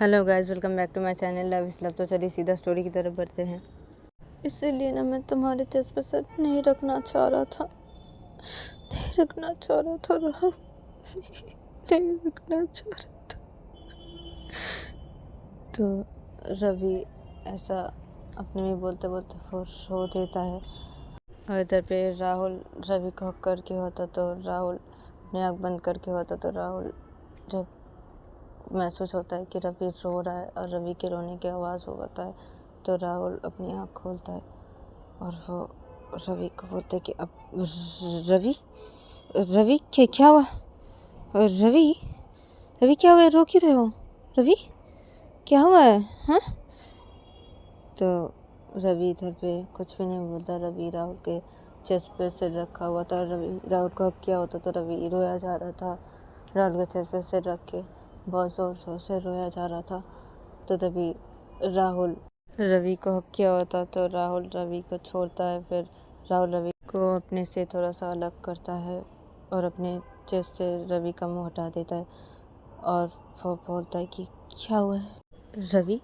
Hello guys, welcome back to my channel love is love. तो चलिए सीधा story की तरफ बढ़ते हैं। इसीलिए ना मैं तुम्हारे चेस्ट पे सर नहीं रखना चाह रहा था राहुल। नहीं रखना चाह रहा था। तो रवि ऐसा अपने में बोलते बोलते फोर्स हो देता है और इधर पे राहुल रवि को हक करके होता तो राहुल अपनी आँख बंद करके होता तो राहुल जब महसूस होता है कि रवि रो रहा है और रवि के रोने की आवाज़ हो होता है तो राहुल अपनी आँख खोलता है और वो रवि को बोलते कि अब रवि रवि क्या हुआ? रवि रवि क्या हुआ? रो क्यों रहे हो? रवि क्या हुआ है? हाँ? तो रवि इधर पे कुछ भी नहीं बोलता। रवि राहुल के चेस्ट पे सिर रखा हुआ था। रवि राहुल को हक किया होता तो रवि रोया जा रहा था। राहुल के चेस्ट पे सिर रख के बहुत ज़ोर शोर से रोया जा रहा था। तो तभी राहुल रवि को हक किया होता तो राहुल रवि को छोड़ता है। फिर राहुल रवि को अपने से थोड़ा सा अलग करता है और अपने चेस्ट से रवि का मुंह हटा देता है और वो बोलता है कि क्या हुआ है रवि?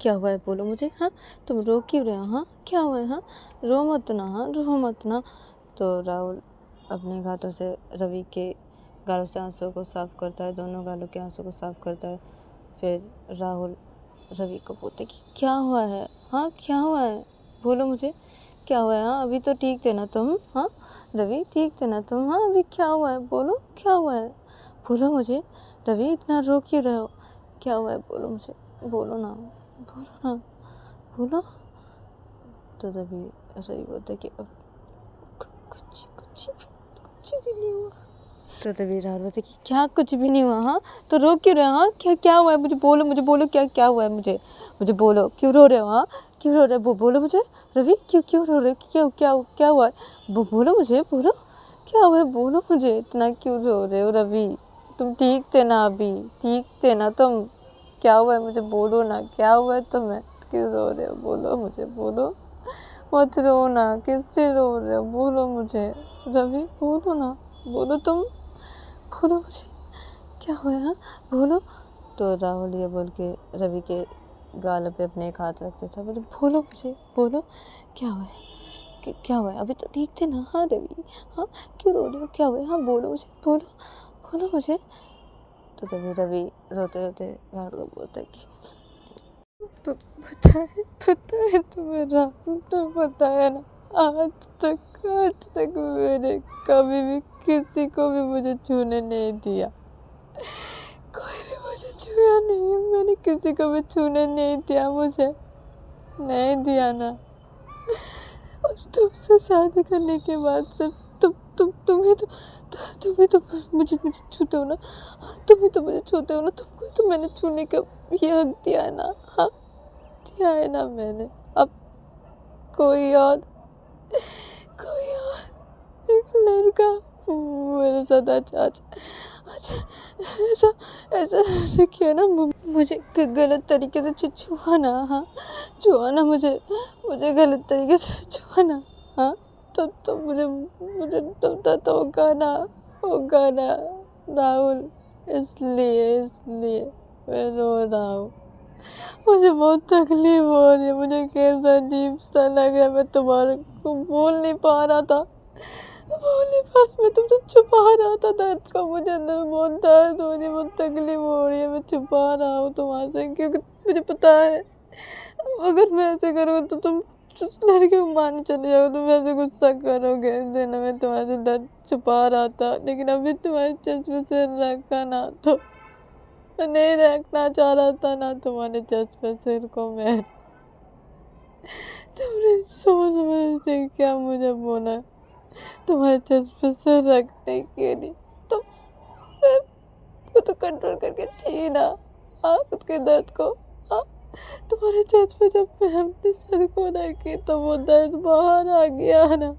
क्या हुआ है? बोलो मुझे। हाँ, तुम रो क्यों रहे हो? हाँ, क्या हुआ है? हाँ, रो मत ना। हाँ, रो मत ना। तो राहुल अपने हाथों से रवि के गालों से आंसू को साफ करता है, दोनों गालों के आंसू को साफ करता है। फिर राहुल रवि को बोलते कि क्या हुआ है? हाँ, क्या हुआ है? बोलो मुझे, क्या हुआ है? हाँ, अभी तो ठीक थे ना तुम? हाँ रवि, ठीक थे ना तुम? हाँ, अभी क्या हुआ है? बोलो, क्या हुआ है? बोलो मुझे। रवि, इतना रो क्यों रहे हो? क्या हुआ है? बोलो मुझे, बोलो ना, बोलो ना, बोलो। तो तभी रवि बोलते कि अब कुछ भी नहीं हुआ। तो तभी राहुल बोलते कि क्या कुछ भी नहीं हुआ? हाँ, तो रो क्यों रहे हो? हाँ, क्या क्या हुआ है? मुझे बोलो क्या क्या हुआ है? मुझे बोलो, क्यों रो रहे हो? हाँ, क्यों रो रहे हो? बोलो मुझे। रवि, क्यों रो रहे हो? क्या क्या क्या हुआ है? बोलो मुझे, बोलो क्या हुआ है? बोलो मुझे, इतना क्यों रो रहे हो रवि? तुम ठीक थे ना? अभी ठीक थे ना तुम? क्या हुआ है? मुझे बोलो ना, क्या हुआ है तुम्हें? क्यों रो रहे हो? बोलो मुझे, बोलो। मत रो ना, किससे रो रहे हो? बोलो मुझे रवि, बोलो ना, बोलो तुम, बोलो मुझे, क्या हुआ? हाँ, बोलो। तो राहुल ये बोल के रवि के गाल पे अपने एक हाथ रखते था। बोलो मुझे, बोलो क्या हुआ है? क्या हुआ है? अभी तो ठीक थे ना? हाँ रवि, हाँ, क्यों रो रहे हो? क्या हुआ है? हाँ, बोलो मुझे, बोलो, बोलो मुझे। तो तभी रवि रोते रोते राहुल को बोलता है कि पता है तुम्हें राहुल, तो पता है ना, आज तक मैंने कभी भी किसी को भी मुझे छूने नहीं दिया। कोई भी मुझे छुआ नहीं है। मैंने किसी को भी छूने नहीं दिया, मुझे नहीं दिया ना। और तुमसे शादी करने के बाद से तुम्हें तो मुझे छूते हो ना? हाँ, तुम्हें तो मुझे छूते हो ना? तुमको तो मैंने छूने का ये हक दिया है ना? हाँ, दिया है ना मैंने। अब कोई और एक लड़का मेरे साथ आज ऐसा ऐसा ऐसा किया ना, मुझे गलत तरीके से छुआ ना। हाँ, छुआ ना मुझे गलत तरीके से छुआ ना। हाँ, तो मुझे मुझे तो होगा ना राहुल। इसलिए मैं रो रहा हूँ। मुझे बहुत तकलीफ हो रही है। मुझे कैसा अजीब सा लग रहा है। मैं तुम्हारे को बोल नहीं पा रहा था। मैं तुमसे छुपा रहा था दर्द को। मुझे अंदर बहुत दर्द हो रही है, बहुत तकलीफ हो रही है। मैं छुपा रहा हूँ तुम्हारे से, क्योंकि मुझे पता है अगर मैं ऐसे करूँगा तो तुम उस लड़के को मारने चले जाओगे। तुम ऐसे गुस्सा करोगे। इस दिन मैं तुम्हारे से दर्द छुपा रहा था, लेकिन अभी तुम्हारे चेस्ट पे सिर रखा ना, तो मैं नहीं रखना चाह रहा था ना तुम्हारे चेस्ट पे सिर को। मैं तुमने सोच समझ से क्या मुझे बोला तुम्हारे चेस्ट पे सिर रखने के लिए? तो मैं खुद को कंट्रोल करके थी ना। हाँ, खुद के दर्द को। हाँ, तुम्हारे चेस्ट पे जब मैं अपने सर को रखी तो वो दर्द बाहर आ गया ना,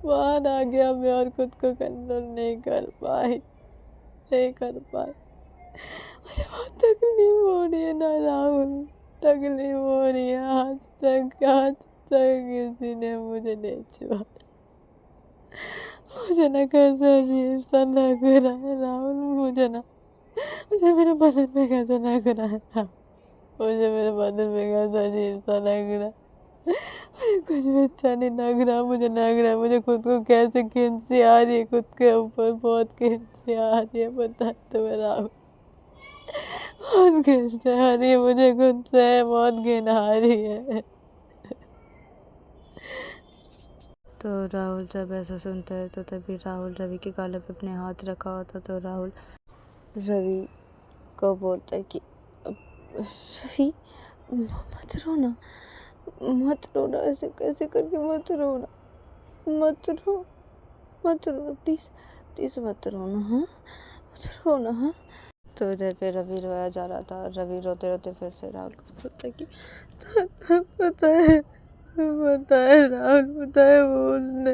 बाहर आ गया। मैं और खुद को कंट्रोल नहीं कर पाई। मुझे बहुत तकलीफ हो रही है ना राहुल, तकलीफ हो रही है। आज तक किसी ने मुझे नहीं छुआ। मुझे ना कैसे अजीब सा लग रहा है राहुल। मुझे मेरे बदन में कैसा लग रहा है। मुझे मेरे बदन में कैसा अजीब सा लग रहा, मुझे कुछ भी अच्छा नहीं लग रहा, मुझे लग रहा है मुझे खुद को कैसे खींची आ रही है, खुद के ऊपर बहुत खींची आ रही है, पता है तुम्हें राहुल, बहुत खींची आ रही है, मुझे खुद से बहुत घिन आ रही है। तो राहुल जब ऐसा सुनता है तो तभी राहुल रवि के गालों पे अपने हाथ रखा होता, तो राहुल रवि को बोलता है कि रवि मत रोना, मत रोना, ऐसे कैसे करके मत रोना, मत रोना प्लीज़, प्लीज़ मत रोना, हाँ मत रोना, हाँ। तो इधर पे रवि रोया जा रहा था, रवि रोते रोते फिर से राहुल को बोलता है कि पता है राहुल, पता है वो उसने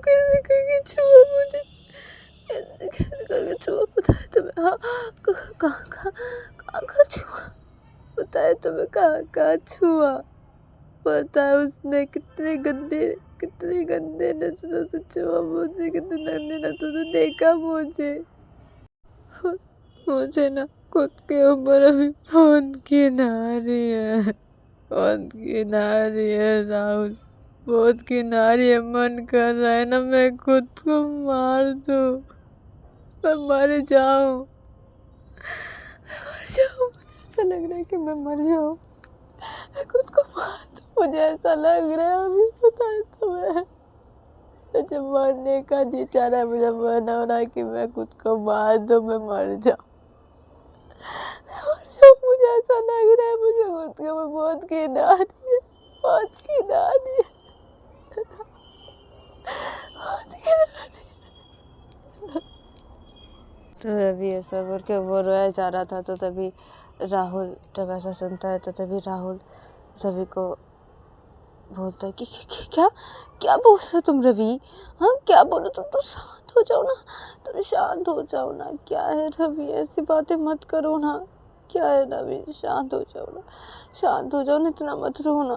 कैसे करके छुआ मुझे, कैसे करके छुआ, पता है तुम्हें, हाँ कहाँ छुआ, पता है तुम्हें कहाँ छुआ, पता है उसने कितने गंदे नजरों से छुआ मुझे, कितने गंदे नजरों से देखा मुझे ना खुद के ऊपर अभी बहुत घिन आ रही है, बहुत घिन आ रही है राहुल, बहुत घिन आ रही है, मन कर रहा है ना मैं खुद को मार दूं, मैं मर जाऊं, मुझे ऐसा लग रहा है कि मैं मर जाऊं, मैं खुद को मार दूं, मुझे ऐसा लग रहा है अभी, पता है तुम्हें, मुझे मरने का जी चाह रहा है, मुझे मन हो रहा है कि मैं खुद को मार दूं, मैं मर जाऊं, मुझे ऐसा लग रहा है, मुझे खुद के ऊपर बहुत घिन आ रही है, बहुत घिन आ रही है, बहुत घिन आ रही है। तो रवि ऐसा बोल के वो रोया जा रहा था, तो तभी राहुल जब ऐसा सुनता है तो तभी राहुल रवि को बोलता है कि क्या क्या बोल रहे हो तुम रवि, हाँ क्या बोलो तुम शांत हो जाओ ना, तुम शांत हो जाओ ना, क्या है रवि ऐसी बातें मत करो ना, क्या है रवि, शांत हो जाओ ना, शांत हो जाओ ना, इतना मत रो ना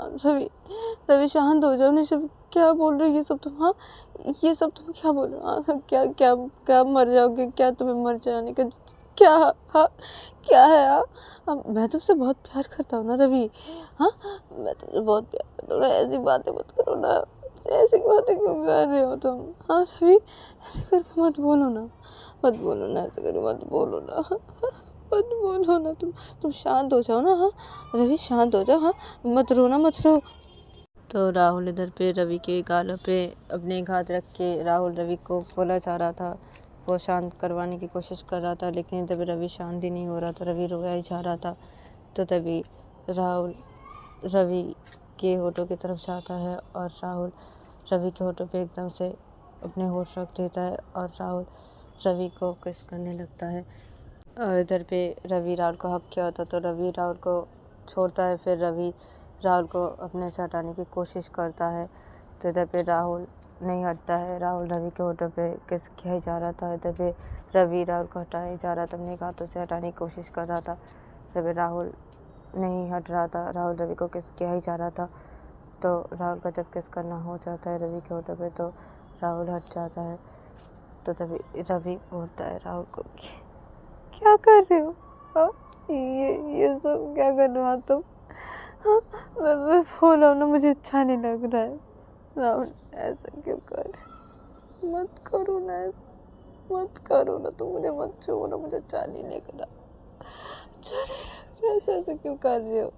रवि शांत हो जाओ ना, सब क्या बोल रहे हो ये सब तुम, हाँ ये सब तुम क्या बोल रहे हो, हाँ क्या क्या क्या मर जाओगे, क्या तुम्हें मर जाने का क्या, हाँ क्या है, हाँ मैं तुमसे बहुत प्यार करता हूँ ना रवि, हाँ मैं तुमसे बहुत प्यार करता हूँ ना, ऐसी बातें मत करो ना, ऐसी बातें क्यों कर रहे हो तुम, हाँ रवि ऐसे करके मत बोलो ना, ऐसे करके मत बोलो ना, मत बोलो ना, तुम शांत हो जाओ ना, हाँ रवि शांत हो जाओ, हाँ मत रो। तो राहुल इधर पे रवि के गालों पे अपने एक हाथ रख के राहुल रवि को बोला जा रहा था, वो शांत करवाने की कोशिश कर रहा था, लेकिन तभी रवि शांत ही नहीं हो रहा था, रवि रोया ही जा रहा था। तो तभी राहुल रवि के होठों की तरफ जाता है और राहुल रवि के होठों पे एकदम से अपने होठ रख देता है और राहुल रवि को किस करने लगता है। और इधर पे रवि राहुल को हक किया होता, तो रवि राहुल को छोड़ता है, फिर रवि राहुल को अपने से हटाने की कोशिश करता है। तो इधर पे राहुल नहीं हटता है, राहुल रवि के होठों पे किस किया ही जा रहा था, इधर पे रवि राहुल को हटाया ही जा रहा था, अपने हाथों से हटाने की कोशिश कर रहा था, इधर पे राहुल नहीं हट रहा था, राहुल रवि को किस किया ही जा रहा था। तो राहुल का जब किस करना हो जाता है रवि के होठों पे तो राहुल हट जाता है। तो तभी रवि बोलता है राहुल को कि क्या कर रहे हो, हाँ ये सब क्या कर रहे हो तुम, हाँ मैं बोला ना मुझे अच्छा नहीं लग रहा है, राहुल ऐसा क्यों कर रहे, मत करो ना ऐसा, मत करो ना, तुम मुझे मत छुओ ना, मुझे अच्छा नहीं लग रहा, अच्छा नहीं लग रहा, ऐसा क्यों कर रहे हो,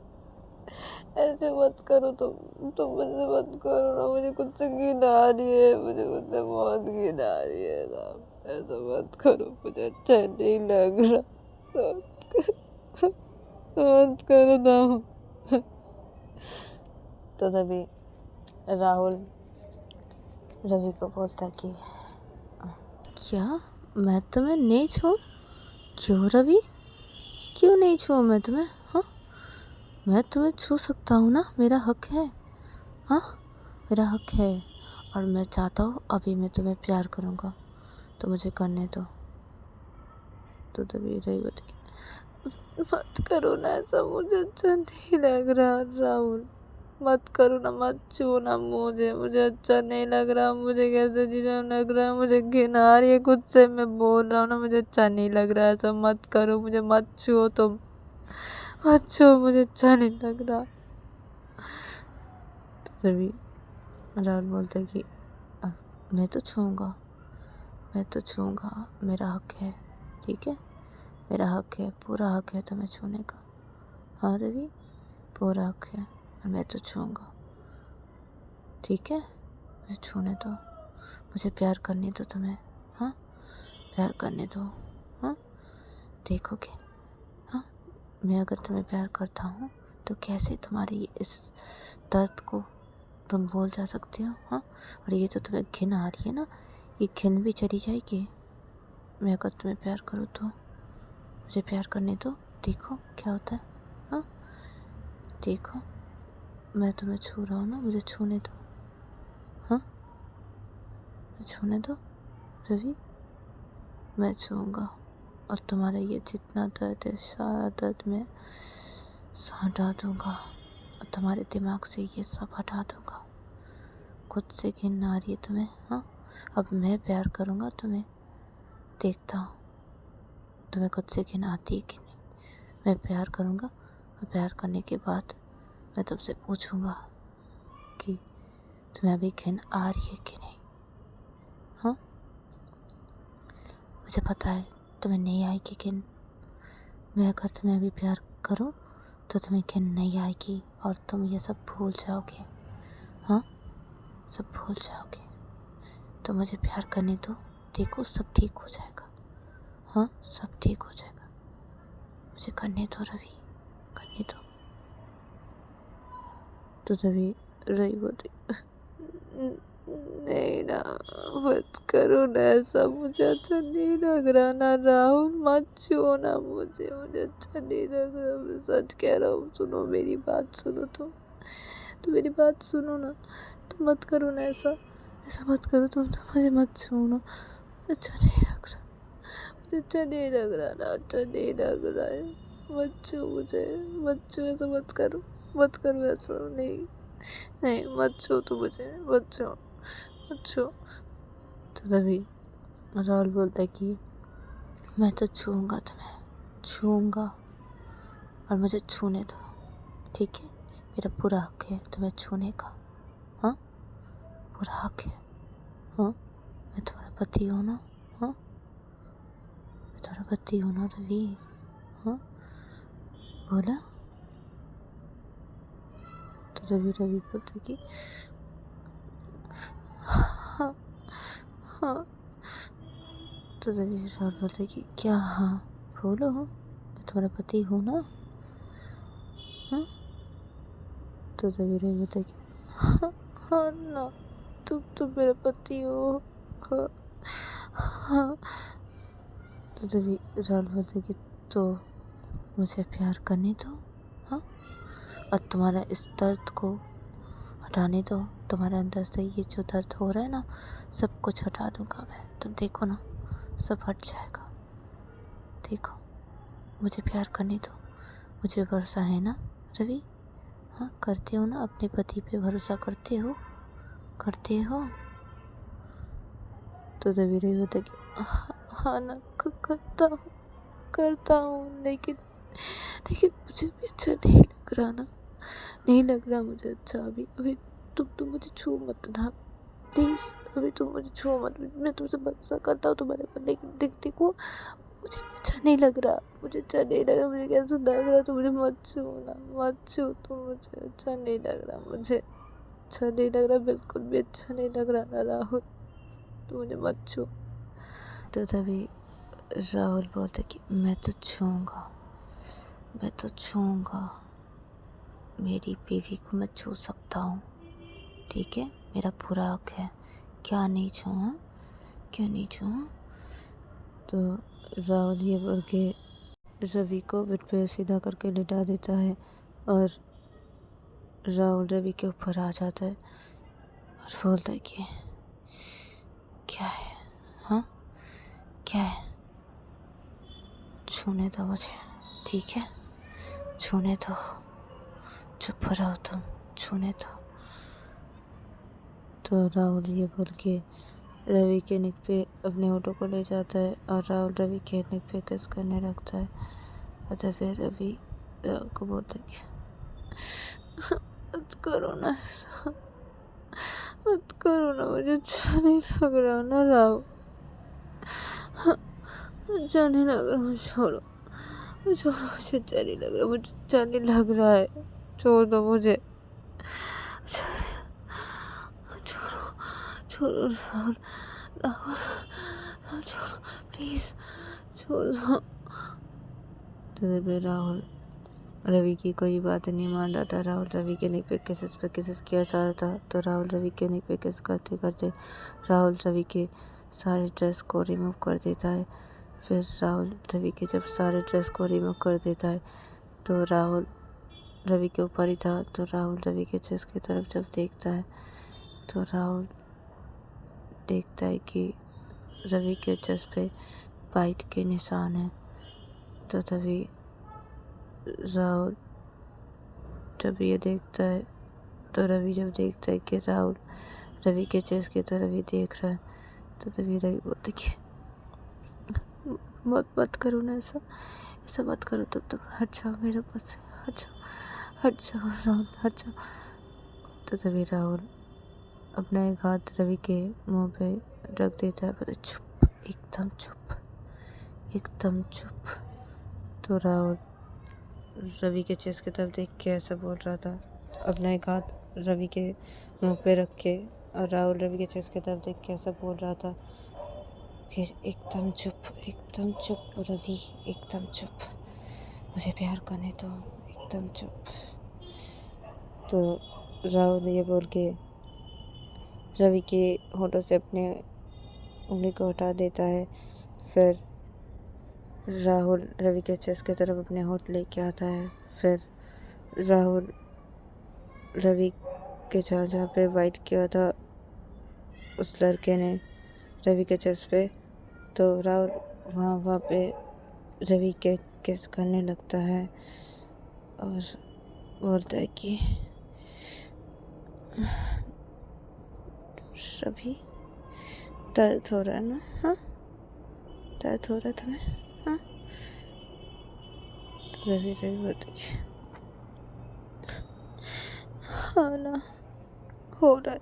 ऐसे मत करो तुम मुझसे मत करो ना, मुझे कुछ से घिन आ रही है, मुझे मुझसे बहुत घिन आ रही है राम, ऐसा मत करो, मुझे अच्छा नहीं लग रहा, मत करो ना। तो तभी राहुल रवि को बोलता है कि क्या मैं तुम्हें नहीं छू, क्यों रवि, क्यों नहीं छू मैं तुम्हें, हाँ मैं तुम्हें छू सकता हूँ ना, मेरा हक है, हाँ मेरा हक है, और मैं चाहता हूँ अभी मैं तुम्हें प्यार करूँगा, तो मुझे करने दो। तो तभी रवि बोलता कि मत करो ना ऐसा, मुझे अच्छा नहीं लग रहा राहुल, मत करो ना, मत छू ना मुझे, मुझे अच्छा नहीं लग रहा, मुझे कैसे जीना लग रहा है, मुझे घिन आ रही है खुद से। मैं बोल रहा हूँ ना, मुझे अच्छा नहीं लग रहा है, सब मत करो, मुझे मत छुओ तुम, मत छुओ, मुझे अच्छा नहीं लग रहा। तो तभी राहुल बोलता है कि मैं तो छूऊंगा, मैं तो छूऊंगा, मेरा हक है, ठीक है, मेरा हक है, पूरा हक है तुम्हें छूने का। हाँ रवि, पूरा हक है, और मैं तो छूऊंगा, ठीक है, मुझे छूने दो, मुझे प्यार करने दो तुम्हें। हाँ, प्यार करने दो। हाँ, देखोगे, हाँ, मैं अगर तुम्हें प्यार करता हूँ तो कैसे तुम्हारी इस दर्द को तुम भूल जा सकते हो। हाँ, और ये जो तुम्हें घिन आ रही है ना, ये घिन भी चली जाएगी। मैं अगर तुम्हें प्यार करूँ तो मुझे प्यार करने दो, देखो क्या होता है। हाँ, देखो, मैं तुम्हें छू रहा हूँ ना, मुझे छूने दो। हाँ, मुझे छूने दो रवि, मैं छूऊंगा, और तुम्हारा ये जितना दर्द है, सारा दर्द मैं हटा दूंगा, और तुम्हारे दिमाग से ये सब हटा दूंगा। खुद से घिन आ रही है तुम्हें। हाँ, अब मैं प्यार करूंगा तुम्हें, देखता हूँ तुम्हें खुद से घिन आती है कि नहीं। मैं प्यार करूंगा, और प्यार करने के बाद मैं तुमसे पूछूंगा कि तुम्हें अभी घिन आ रही है कि नहीं। हाँ, मुझे पता है तुम्हें नहीं आएगी घिन। मैं अगर तुम्हें अभी प्यार करूं तो तुम्हें घिन नहीं आएगी, और तुम ये सब भूल जाओगे। हाँ, सब भूल जाओगे। तो मुझे प्यार करने दो, देखो सब ठीक हो जाएगा। हाँ, सब ठीक हो जाएगा, मुझे करने दो रवि, करने दो। तो रवि बोलती, नहीं ना, मत करो ना ऐसा, मुझे अच्छा नहीं लग रहा ना राहुल, मत छुओ ना मुझे, मुझे अच्छा नहीं लग रहा, मैं सच कह रहा हूँ। सुनो मेरी बात, सुनो तुम, तो मेरी बात सुनो ना, तुम मत करो ना ऐसा, ऐसा मत करो तुम, तो मुझे मत छुओ ना, मुझे अच्छा नहीं लग रहा, मुझे अच्छा नहीं लग रहा ना, अच्छा नहीं लग रहा है, मत छुओ मुझे, मत छुओ, ऐसा मत करो, मत करो ऐसा, नहीं नहीं, मत छुओ तो मुझे, मत छुओ, मत छुओ। तो तभी राहुल बोलता है कि मैं तो छूऊंगा तुम्हें, छूऊंगा, और मुझे छूने दो, ठीक है, मेरा पूरा हक है तुम्हें छूने का। हाँ, पूरा हक है। हाँ, मैं तुम्हारा पति हूँ ना। हाँ, मैं तुम्हारा पति हूँ ना रवि। हाँ, बोला। तो रवि बोलता कि हाँ, हाँ। तो तभी राहुल बोलता है कि क्या, हाँ बोलो, मैं तुम्हारा पति हूँ ना। हाँ, तो तभी रवि बोलता है कि हाँ, हाँ ना, तुम मेरा पति हो। हाँ, हाँ। तो तभी राहुल बोलता है कि तो मुझे प्यार करने दो। हाँ, और तुम्हारा इस दर्द को हटाने दो, तुम्हारे अंदर से ये जो दर्द हो रहा है ना, सब कुछ हटा दूंगा मैं, तुम देखो ना, सब हट जाएगा, देखो, मुझे प्यार करने दो, मुझे भरोसा है ना रवि। हाँ, करते हो ना, अपने पति पे भरोसा करते हो, करते हो। तो तभी रवि होता कि हाँ ना, करता हूँ, लेकिन मुझे भी अच्छा नहीं लग रहा ना, नहीं लग रहा मुझे अच्छा अभी। अभी तुम मुझे छू मत ना प्लीज़, अभी तुम मुझे छू मत, मैं तुमसे भरोसा करता हूँ तुम्हारे पर, लेकिन देखो, मुझे भी अच्छा नहीं लग रहा, मुझे अच्छा नहीं लग रहा, मुझे कैसा लग रहा, तो मुझे मत छू ना, मत छू, तो मुझे अच्छा नहीं लग रहा, मुझे अच्छा नहीं लग रहा, बिल्कुल भी अच्छा नहीं लग रहा ना राहुल, तो मुझे मत छू। तो तभी राहुल बोलते कि मैं तो छूऊंगा, मैं तो छूऊंगा, मेरी बीवी को मैं छू सकता हूँ, ठीक है, मेरा पूरा हक है, क्या नहीं छूँ, क्या नहीं छूँ। तो राहुल ये बोल के रवि को बेड पे सीधा करके लिटा देता है, और राहुल रवि के ऊपर आ जाता है और बोलता है कि क्या है, हाँ, क्या है, छूने दो मुझे, ठीक है, छूने दो, चुप रहो तुम, छूने दो। तो राहुल ये बोल के रवि के नेक पे अपने होठों को ले जाता है और राहुल रवि के नेक पे किस करने लगता है। और फिर रवि राहुल को बोलता है कि मत करो ना ऐसा, मत करो ना, मुझे अच्छा नहीं लग रहा ना राहुल, अच्छा नहीं लग रहा, मुझे छोड़ो, मुझे अच्छा नहीं लग रहा, मुझे अच्छा नहीं लग रहा है, छोड़ दो मुझे, छोड़ो छोड़ो राहुल, राहुल छोड़ो प्लीज, छोड़ दो। तो राहुल रवि की कोई बात नहीं मान रहा था। राहुल रवि के नेक पे किसेस किया जा रहा था। तो राहुल रवि के नेक पे किस करते करते राहुल रवि के सारे ड्रेस को रिमूव कर देता है। फिर राहुल रवि के जब सारे ड्रेस को रिमूव कर देता है तो राहुल रवि के ऊपर ही था। तो राहुल रवि के चेस्ट की तरफ जब देखता है तो राहुल देखता है कि रवि के चेस्ट पे बाइट के निशान हैं। तो तभी राहुल जब ये देखता है तो रवि जब देखता है कि राहुल रवि के चेस्ट की तरफ ही देख रहा है तो तभी रवि बोलता है कि मत करो ना ऐसा, ऐसा मत करो, तब तक हट जाओ मेरे पास से, हट जाओ राहुल, हट जाओ। तो तभी राहुल अपना एक हाथ रवि के मुंह पे रख देता है, बोले चुप, एकदम चुप, एकदम चुप। तो राहुल रवि के चेस्ट की तरफ देख के ऐसा बोल रहा था, अपना एक हाथ रवि के मुंह पे रख के, और राहुल रवि के चेस्ट की तरफ देख के ऐसा बोल रहा था कि एकदम चुप, एकदम चुप रवि, एकदम चुप, मुझे प्यार करने दो, एकदम चुप। तो राहुल ये बोल के रवि के होठों से अपने उंगली को हटा देता है। फिर राहुल रवि के चेस्ट की तरफ अपने होठ लेके आता है। फिर राहुल रवि के जहाँ पे वाइट किया था उस लड़के ने रवि के चेस्ट पे, तो राहुल वहाँ पे रवि के किस करने लगता है और बोलता है कि रवि दर्द हो रहा है ना, हाँ दर्द हो रहा है तुम्हें, हाँ। तो रवि बोलता है कि हाँ ना, हो रहा है,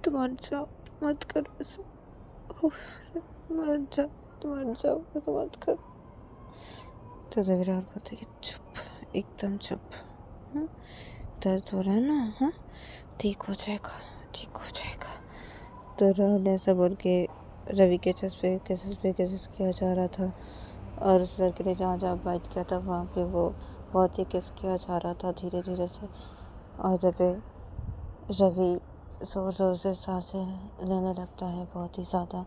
तुम मत जाओ, मत करो ऐसा, मत जाओ ऐसा मत करो। तो रवि राहुल बोलता है कि चुप, एकदम चुप, हाँ दर्द हो रहा है ना, हाँ ठीक हो जाएगा, ठीक हो जाएगा। तो राहुल ऐसा बोल के रवि के चेस्ट पे किसेस किया जा रहा था और उस लड़के ने जहाँ बाइट किया था वहाँ पे वो बहुत ही किस किया जा रहा था धीरे धीरे से। और जब रवि ज़ोर ज़ोर से सांसें लेने लगता है बहुत ही ज़्यादा,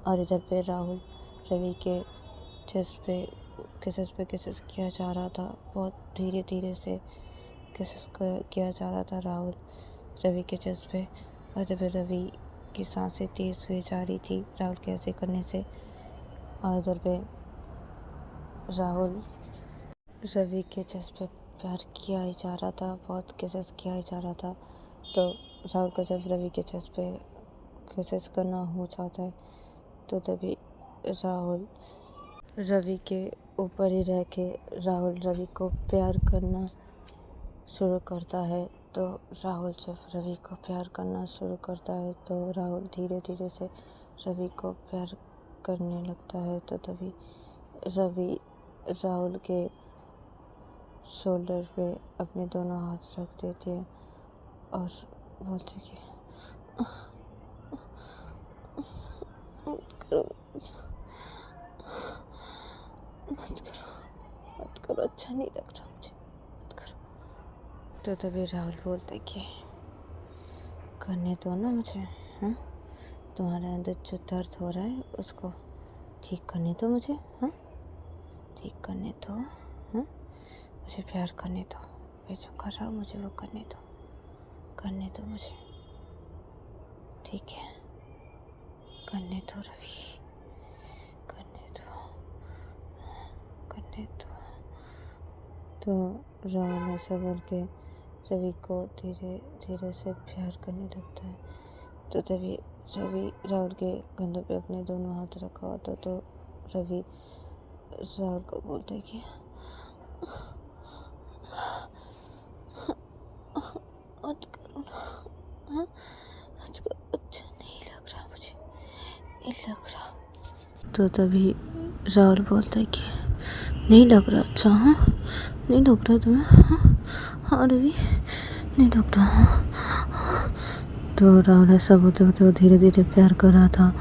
और इधर पे राहुल रवि के चेस्ट पे किसेस किया जा रहा था, बहुत धीरे धीरे से किसेस किया जा रहा था राहुल रवि के चेस्ट पे। और इधर पे रवि की सांसें तेज़ हुई जा रही थी राहुल के ऐसे करने से। और इधर पे राहुल रवि के चेस्ट पे प्यार किया ही जा रहा था, बहुत किसेस किया ही जा रहा था। तो राहुल का जब रवि के चेस्ट पे किसेस करना हो जाता है तो तभी राहुल रवि के ऊपर ही रह के राहुल रवि को प्यार करना शुरू करता है। तो राहुल जब रवि को प्यार करना शुरू करता है तो राहुल धीरे धीरे से रवि को प्यार करने लगता है। तो तभी रवि राहुल के शोल्डर पे अपने दोनों हाथ रख देते हैं और बोलते कि मत करो, अच्छा नहीं लग रहा मुझे, मत करो। तो तभी राहुल बोलता है कि करने दो ना मुझे, हाँ तुम्हारे अंदर जो दर्द हो रहा है उसको ठीक करने दो मुझे, हाँ ठीक करने दो, हाँ मुझे प्यार करने दो, मैं जो कर रहा हूँ मुझे वो करने दो मुझे, ठीक है करने दो रवि, करने दो। तो राहुल ऐसा बोल के रवि को धीरे धीरे से प्यार करने लगता है। तो तभी रवि राहुल के कंधे पे अपने दोनों हाथ रखा होता तो रवि राहुल को बोलता है कि मत करो ना, हाँ आजकल अच्छा नहीं लग रहा, मुझे नहीं लग रहा। तो तभी राहुल बोलता है कि नहीं लग रहा अच्छा, हाँ नहीं लग रहा तुम्हें, हाँ हाँ रवि नहीं लग रहा, हाँ। तो राहुल ऐसा बोलते बोलते वो धीरे धीरे प्यार कर रहा था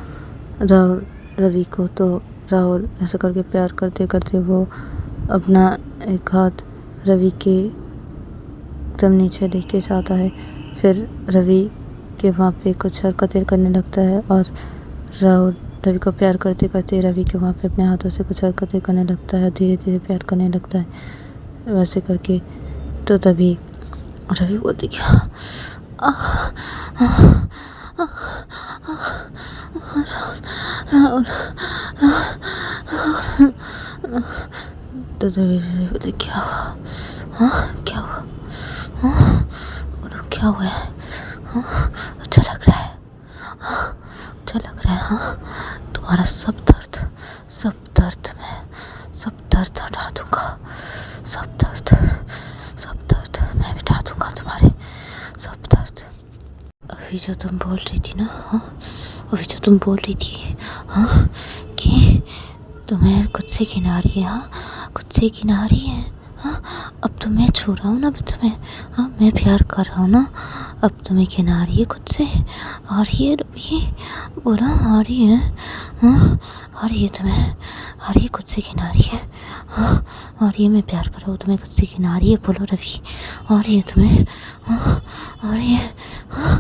राहुल रवि को। तो राहुल ऐसा करके प्यार करते करते वो अपना एक हाथ रवि के एकदम नीचे लेके जाता है। फिर रवि के वहाँ पे कुछ हरकतें करने लगता है और राहुल रवि को प्यार करते करते रवि के वहाँ पे अपने हाथों से कुछ हरकतें करने लगता है, धीरे धीरे प्यार करने लगता है वैसे करके। तो तभी रवि बोलते क्या राहुल, तो तभी रवि बोलते क्या हुआ, हाँ क्या हुआ, हाँ बोलो क्या हुआ है, हाँ अच्छा लग रहा है, हाँ अच्छा लग रहा है, हाँ तुम्हारा सब दर्द हटा दूंगा, सब दर्द मैं मिटा दूंगा, तुम्हारे सब दर्द। अभी जो तुम बोल रही थी ना, हाँ अभी जो तुम बोल रही थी, हाँ कि तुम्हें खुद से घिना रही है, हाँ खुद से घिना रही है, हाँ अब तो मैं छू रहा हूँ ना, अब तुम्हें, हाँ मैं प्यार कर रहा हूँ ना, अब तुम्हें घिना रही है खुद से, और ये बोला आ रही है, हाँ और ये तुम्हें, और ये खुद से घिना रही है, हाँ और ये मैं प्यार कर रहा हूँ तुम्हें खुद से घिना रही है, बोलो रवि, और ये तुम्हें, हाँ और ये, हाँ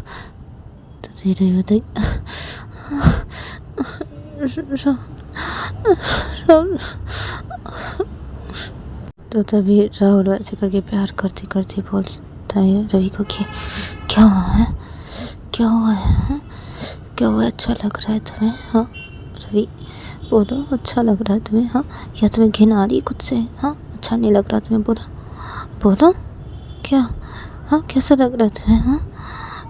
तो धीरे धीरे राहुल। तो तभी राहुल ऐसे करके प्यार करते करते बोलता है रवि को कि क्या हुआ है, क्या हुआ है, हाँ? क्या हुआ, अच्छा लग रहा है तुम्हें, हाँ रवि बोलो अच्छा लग रहा है तुम्हें, हाँ या तुम्हें घिन आ रही है खुद से, हाँ अच्छा नहीं लग रहा तुम्हें, बोलो क्या, हाँ कैसा लग रहा है तुम्हें, हाँ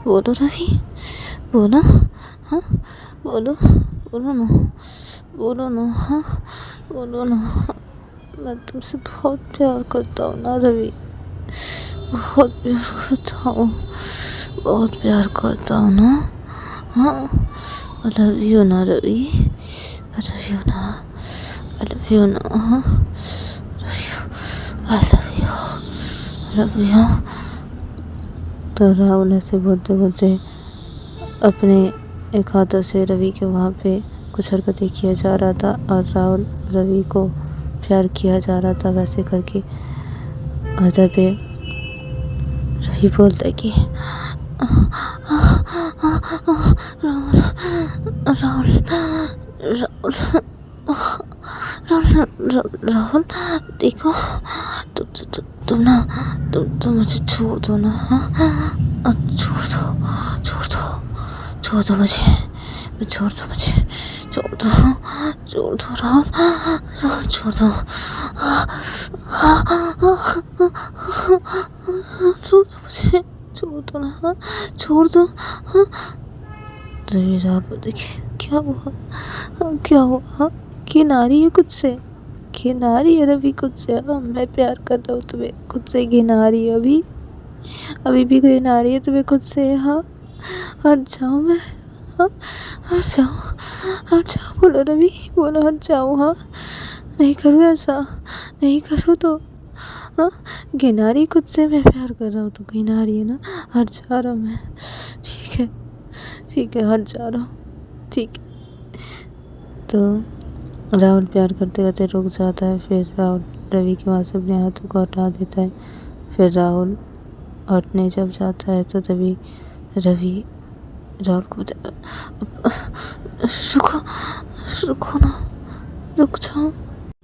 बोलो रवि बोलो, हाँ बोलो ना, हाँ बोलो ना, मैं तुमसे बहुत प्यार करता हूँ ना रवि, बहुत प्यार करता हूँ ना, हाँ आई लव यू ना रवि, आई लव यू ना, हाँ आई लव यू। तो राहुल ऐसे बोलते बोलते अपने एक हाथों से रवि के वहाँ पे कुछ हरकतें किया जा रहा था और राहुल रवि को प्यार किया जा रहा था वैसे करके। उधर पे रवि बोलता है कि राहुल देखो तुम मुझे छोड़ दो ना, हाँ छोड़ दो मुझे छोड़ दो राहुल छोड़ दो, मुझे छोड़ दो ना, हाँ छोड़ दो, हाँ रवि राहुल को देखिए क्या हुआ, हाँ घिनारी है खुद से, घिनारी है रवि खुद से, हाँ मैं प्यार कर रहा हूँ तुम्हें खुद से घिनारी है, अभी भी घिनारी है तुम्हें खुद से, हाँ हट जाओ मैं, हाँ हट जाओ बोलो रवि बोलो हट जाओ, हाँ नहीं करूँ ऐसा, नहीं करूँ तो, हाँ घिनारी खुद से, मैं प्यार कर रहा हूँ तो घिनारी है ना, हट जा रहा हूँ मैं, ठीक है हट जा रहा हूँ, ठीक है। तो राहुल प्यार करते करते रुक जाता है, फिर राहुल रवि के वहाँ से अपने हाथों को हटा देता है। फिर राहुल हटने जब जाता है तो तभी रवि राहुल को बताया रुको ना, रुक जाओ,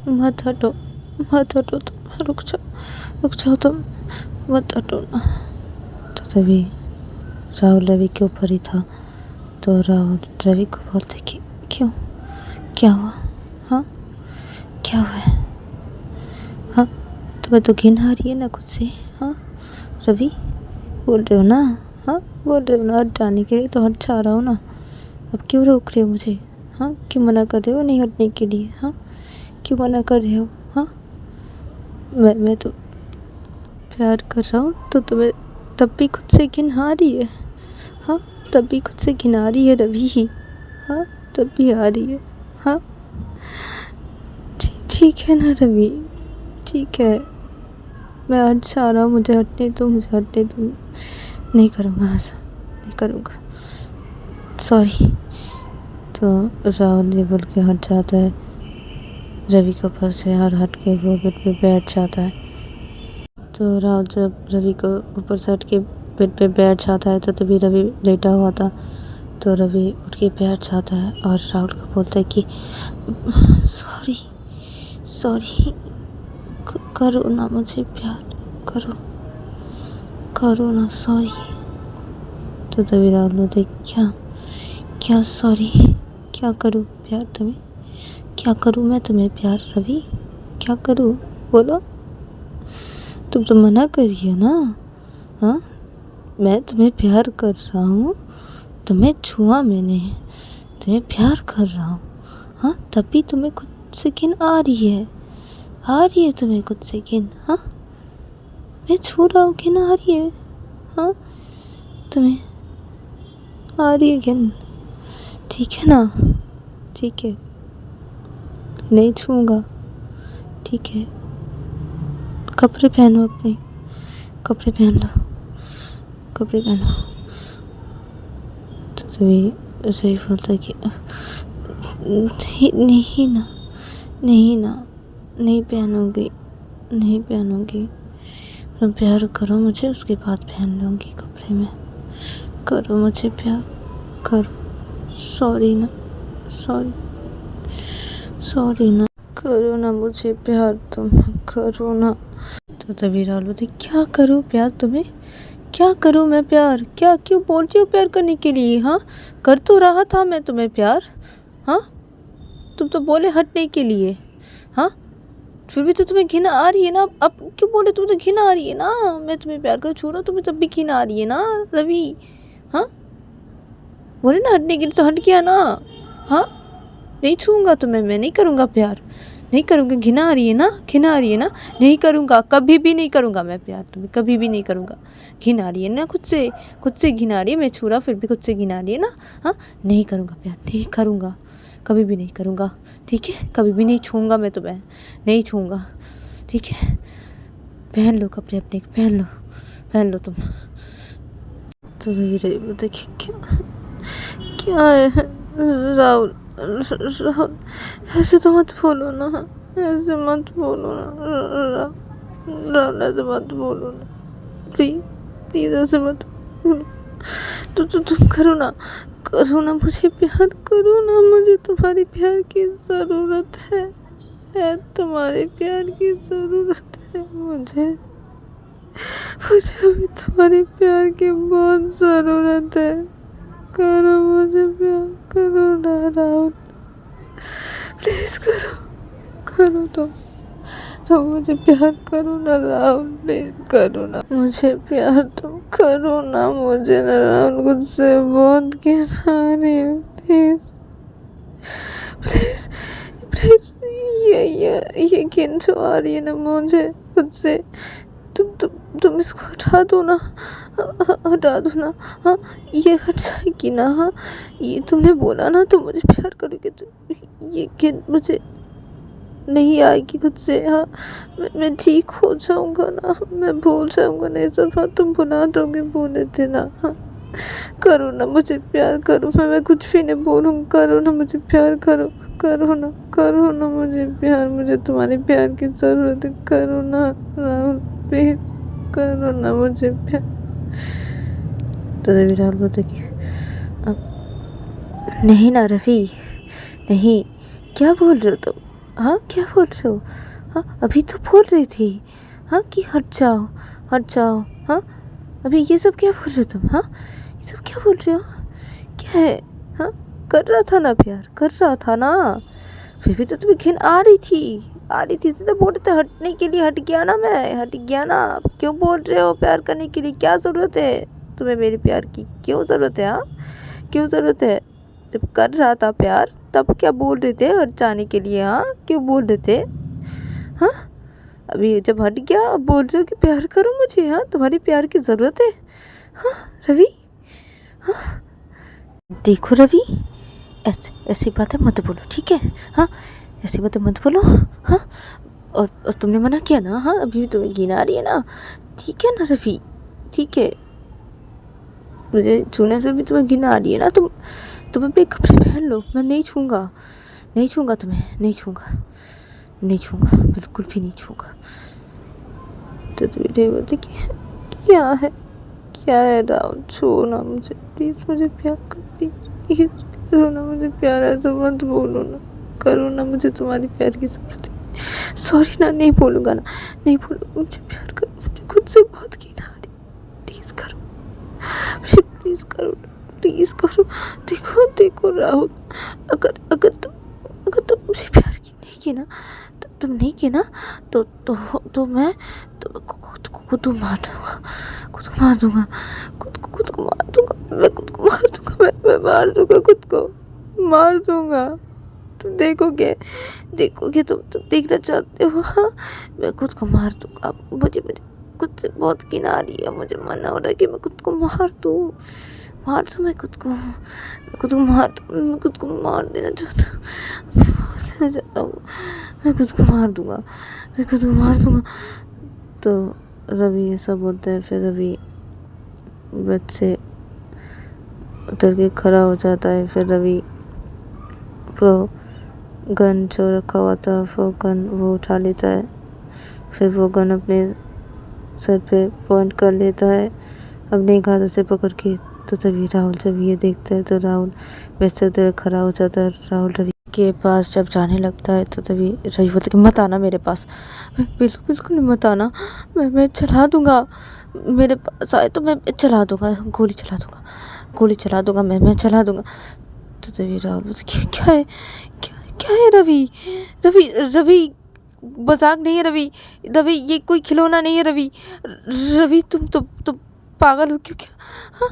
मत हटो तुम, रुक जाओ तुम, मत हटो ना। तो तभी राहुल रवि के ऊपर ही था, तो राहुल रवि को बोलते कि क्यों, क्या हुआ, हाँ क्या हुआ है, हाँ तुम्हें तो घिन आ रही है ना खुद से, हाँ रवि बोल रहे हो ना, हाँ बोल रहे हो ना हट जाने के लिए, तो हट जा रहा हो ना। अब क्यों रोक रहे हो मुझे? हाँ क्यों मना कर रहे हो नहीं हटने के लिए? हाँ क्यों मना कर रहे हो? हाँ मैं तो प्यार कर रहा हूँ तो तुम्हें तब भी खुद से घिन आ रही है। हाँ तब भी खुद से घिन आ रही है रवि ही। हाँ तब भी आ रही है। हाँ ठीक है ना रवि, ठीक है, मैं हट जा रहा हूँ, मुझे हटने दो, मुझे हटने दो। नहीं करूँगा ऐसा, नहीं करूँगा, सॉरी। तो राहुल ये बोल के हट जाता है रवि के ऊपर से और हट के वो बेड पे बैठ जाता है। तो राहुल जब रवि को ऊपर से हट के बेड पे बैठ जाता है तो तभी रवि लेटा हुआ था। तो रवि उठ के बैठ जाता है और राहुल को बोलता है कि सॉरी सॉरी, करो ना मुझे प्यार, करो ना, सॉरी। तो तभी राहुल बोलते क्या क्या सॉरी, क्या करूँ प्यार तुम्हें, क्या करूँ मैं तुम्हें प्यार रवि, क्या करूँ बोलो, तुम तो मना करिए ना। हाँ मैं तुम्हें प्यार कर रहा हूँ, तुम्हें छुआ मैंने, तुम्हें प्यार कर रहा हूँ। हाँ तब भी तुम्हें खुद से घिन आ रही है तुम्हें खुद से घिन। हाँ मैं छू रहा हूँ, घिन आ रही है। हाँ तुम्हें आ रही है घिन, ठीक है ना, ठीक है, नहीं छूऊंगा, ठीक है। कपड़े पहनो, अपने कपड़े पहन लो, कपड़े पहनो। तो तभी सही बोलता है कि नहीं ना, नहीं पहनूंगी, नहीं पहनूंगी, तुम प्यार करो मुझे, उसके बाद पहन लूँगी कपड़े में। करो मुझे प्यार, करो, सॉरी ना, सॉरी ना, करो ना मुझे प्यार, तुम करो ना। तो तभी राहुल बोलते क्या करूँ प्यार तुम्हें, क्या करूँ मैं प्यार, क्या क्यों बोल रही हो प्यार करने के लिए? हाँ कर तो रहा था मैं तुम्हें प्यार। हाँ तुम तो बोले हटने के लिए। हाँ फिर भी तो तुम्हें घिन आ रही है ना, अब क्यों बोले, तुम्हें तो घिन आ रही है ना, मैं तुम्हें प्यार कर छू रहा हूँ, तुम्हें तब भी घिन आ रही है ना रवि। हाँ बोले ना हटने के लिए तो हट गया ना। हाँ नहीं छूऊंगा तुम्हें, मैं नहीं करूँगा प्यार, नहीं करूँगा, घिन आ रही है ना, घिन आ रही है ना, नहीं करूँगा, कभी भी नहीं करूँगा मैं प्यार तुम्हें, कभी भी नहीं करूँगा। घिन आ रही है ना, खुद से घिन आ रही है, मैं छू रहा फिर भी खुद से घिन आ रही है ना। हाँ नहीं करूँगा प्यार, नहीं करूँगा, कभी भी नहीं करूँगा, ठीक है, कभी भी नहीं छूऊंगा मैं तुम्हें, नहीं छूऊंगा, ठीक है। पहन लो कपड़े अपने, पहन लो तुम। तो देखिए क्या है राहुल, ऐसे तो मत बोलो ना, ऐसे मत बोलो ना राहुल, ऐसे मत बोलो ना, प्लीज ऐसे मत बोलो। तो तुम करो ना मुझे प्यार, करो ना, मुझे तुम्हारे प्यार की ज़रूरत है तुम्हारे प्यार की ज़रूरत है मुझे अभी तुम्हारे प्यार की बहुत ज़रूरत है। करो मुझे प्यार, करो ना राहुल, प्लीज करो तुम मुझे प्यार करो ना राहुल, प्लीज करो ना मुझे प्यार, तुम करो ना मुझे ना राहुल, खुद से बहुत किसानी, प्लीज ये घिन जो आ रही है ना मुझे खुद से, तुम इसको हटा दो ना, हटा दो ना। हाँ ये हट जाएगी ना। हाँ ये तुमने बोला ना तुम मुझे प्यार करोगे, तो ये घिन मुझे नहीं आएगी खुद से। हाँ मैं ठीक हो जाऊँगा ना, मैं भूल जाऊँगा ना ये सब। हाँ तुम भुला दोगे, बोले थे ना। हाँ करो ना मुझे प्यार, करो, मैं कुछ भी नहीं बोलूँ, करो ना मुझे प्यार, करो ना मुझे प्यार, मुझे तुम्हारे प्यार की ज़रूरत है, करो ना राहुल, प्लीज करो ना मुझे प्यार। तो रवि राहुल बोलते कि अब नहीं ना रवि, नहीं, क्या बोल रहे हो तुम? हाँ क्या बोल रहे हो? हाँ अभी तो बोल रही थी हाँ कि हट जाओ। हाँ अभी ये सब क्या बोल रहे हो तुम? हाँ ये सब क्या बोल रहे हो? क्या है? हाँ कर रहा था ना प्यार, कर रहा था ना, फिर भी तो तुम्हें घिन आ रही थी। आ रही थी तो बोल रहे थे हटने के लिए, हट गया ना मैं, हट गया ना। अब क्यों बोल रहे हो प्यार करने के लिए, क्या ज़रूरत है तुम्हें मेरे प्यार की, क्यों ज़रूरत है? हाँ क्यों ज़रूरत है? जब कर रहा था प्यार तब क्या बोल रहे थे हट जाने के लिए? हाँ क्यों बोल रहे थे? हाँ अभी जब हट गया अब बोल रहे हो कि प्यार करो मुझे? हाँ तुम्हारी प्यार की ज़रूरत है? हाँ रवि, हाँ देखो रवि, ऐसे ऐसी बातें मत बोलो, ठीक है? हाँ ऐसी बातें मत बोलो। हाँ और तुमने मना किया ना? हाँ अभी भी तुम्हें घिन आ रही है ना? ठीक है ना रवि, ठीक है, मुझे छूने से भी तुम्हें घिन आ रही है ना? तुम अपने कपड़े पहन लो, मैं नहीं छूँगा, नहीं छूँगा तुम्हें, नहीं छूँगा, नहीं छूँगा, बिल्कुल भी नहीं छूँगा। तो तुम्हें बोलते क्या है, क्या है राहुल, छोड़ो ना मुझे प्लीज़, मुझे प्यार कर, प्लीज़ करो ना मुझे प्यार, ऐसा मत बोलो ना, करो ना, मुझे तुम्हारी प्यार की ज़रूरत है। सॉरी ना, नहीं बोलूँगा ना, नहीं बोलूँगा, मुझे प्यार करो, मुझे खुद से बहुत घिन आ रही, प्लीज़ करो, प्लीज़ करो ना, प्लीज़ करो। देखो देखो राहुल, अगर तुम मुझे प्यार की नहीं की ना, तुम नहीं की ना, तो मैं खुद को मार दूँगा, खुद को मार दूँगा, खुद को मार दूँगा, मैं खुद को मार दूँगा, मैं मार दूँगा, खुद को मार दूँगा। तुम देखोगे तुम देखना चाहते हो? हाँ मैं खुद को मार दूँगा, मुझे खुद से बहुत घिन आ रही है, मुझे मन हो रहा है कि मैं खुद को मार दूँ, मैं खुद को मार देना चाहता हूँ, मैं खुद को मार दूँगा, मैं खुद को मार दूँगा। तो रवि ऐसा बोलता है, फिर रवि बेड से उतर के खड़ा हो जाता है। फिर रवि वो गन जो रखा हुआ था वो उठा लेता है, फिर वो गन अपने सर पे पॉइंट कर लेता है अपने एक हाथ से पकड़ के। तो तभी राहुल जब ये देखता है तो राहुल बेड से उतर खड़ा हो जाता है। राहुल रवि के पास जब जाने लगता है तो तभी रवि बोलता है मत आना मेरे पास, बिल्कुल मत आना, मैं चला दूँगा, मेरे पास आए तो मैं चला दूँगा, गोली चला दूँगा, मैं चला दूँगा। तो तभी राहुल बोलता क्या है रवि, मजाक नहीं है रवि, ये कोई खिलौना नहीं है रवि, तुम पागल हो क्या? हाँ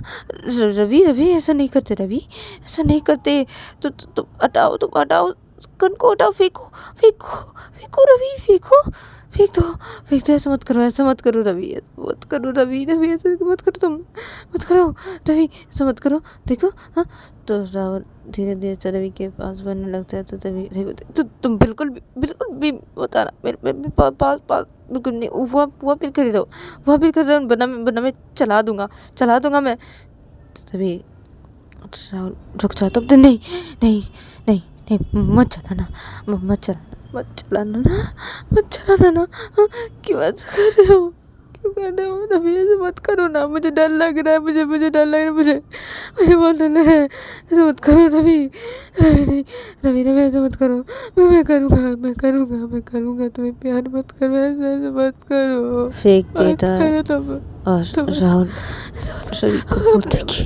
रवि ऐसा नहीं करते, ऐसा नहीं करते, तो तुम हटाओ गन को, हटाओ, फेंको रवि, फेंक दो, ऐसा मत करो रवि, ऐसा मत करो, तुम मत करो रवि, ऐसा मत करो, देखो। हाँ तो राहुल धीरे धीरे से रवि के पास बनने लगता है। तो तभी रवि बोलते तो तुम बिल्कुल भी मत आना मेरे पास बिल्कुल नहीं, वो फिर कर रहो, वरना मैं चला दूँगा मैं। तो तभी राहुल रुक जाता, तो नहीं मत चलाना ना, हाँ, क्यों ऐसा कर रहे हो रवि, ऐसे मत करो ना, मुझे डर लग रहा है, मुझे डर लग रहा है, मुझे बहुत डर लग रहा है, ऐसे मत करो रवि नहीं ऐसे मत करो, मैं करूँगा तुम्हें प्यार, मत करो ऐसे मत करो, फेंक देता है। और राहुल रवि को बोलते कि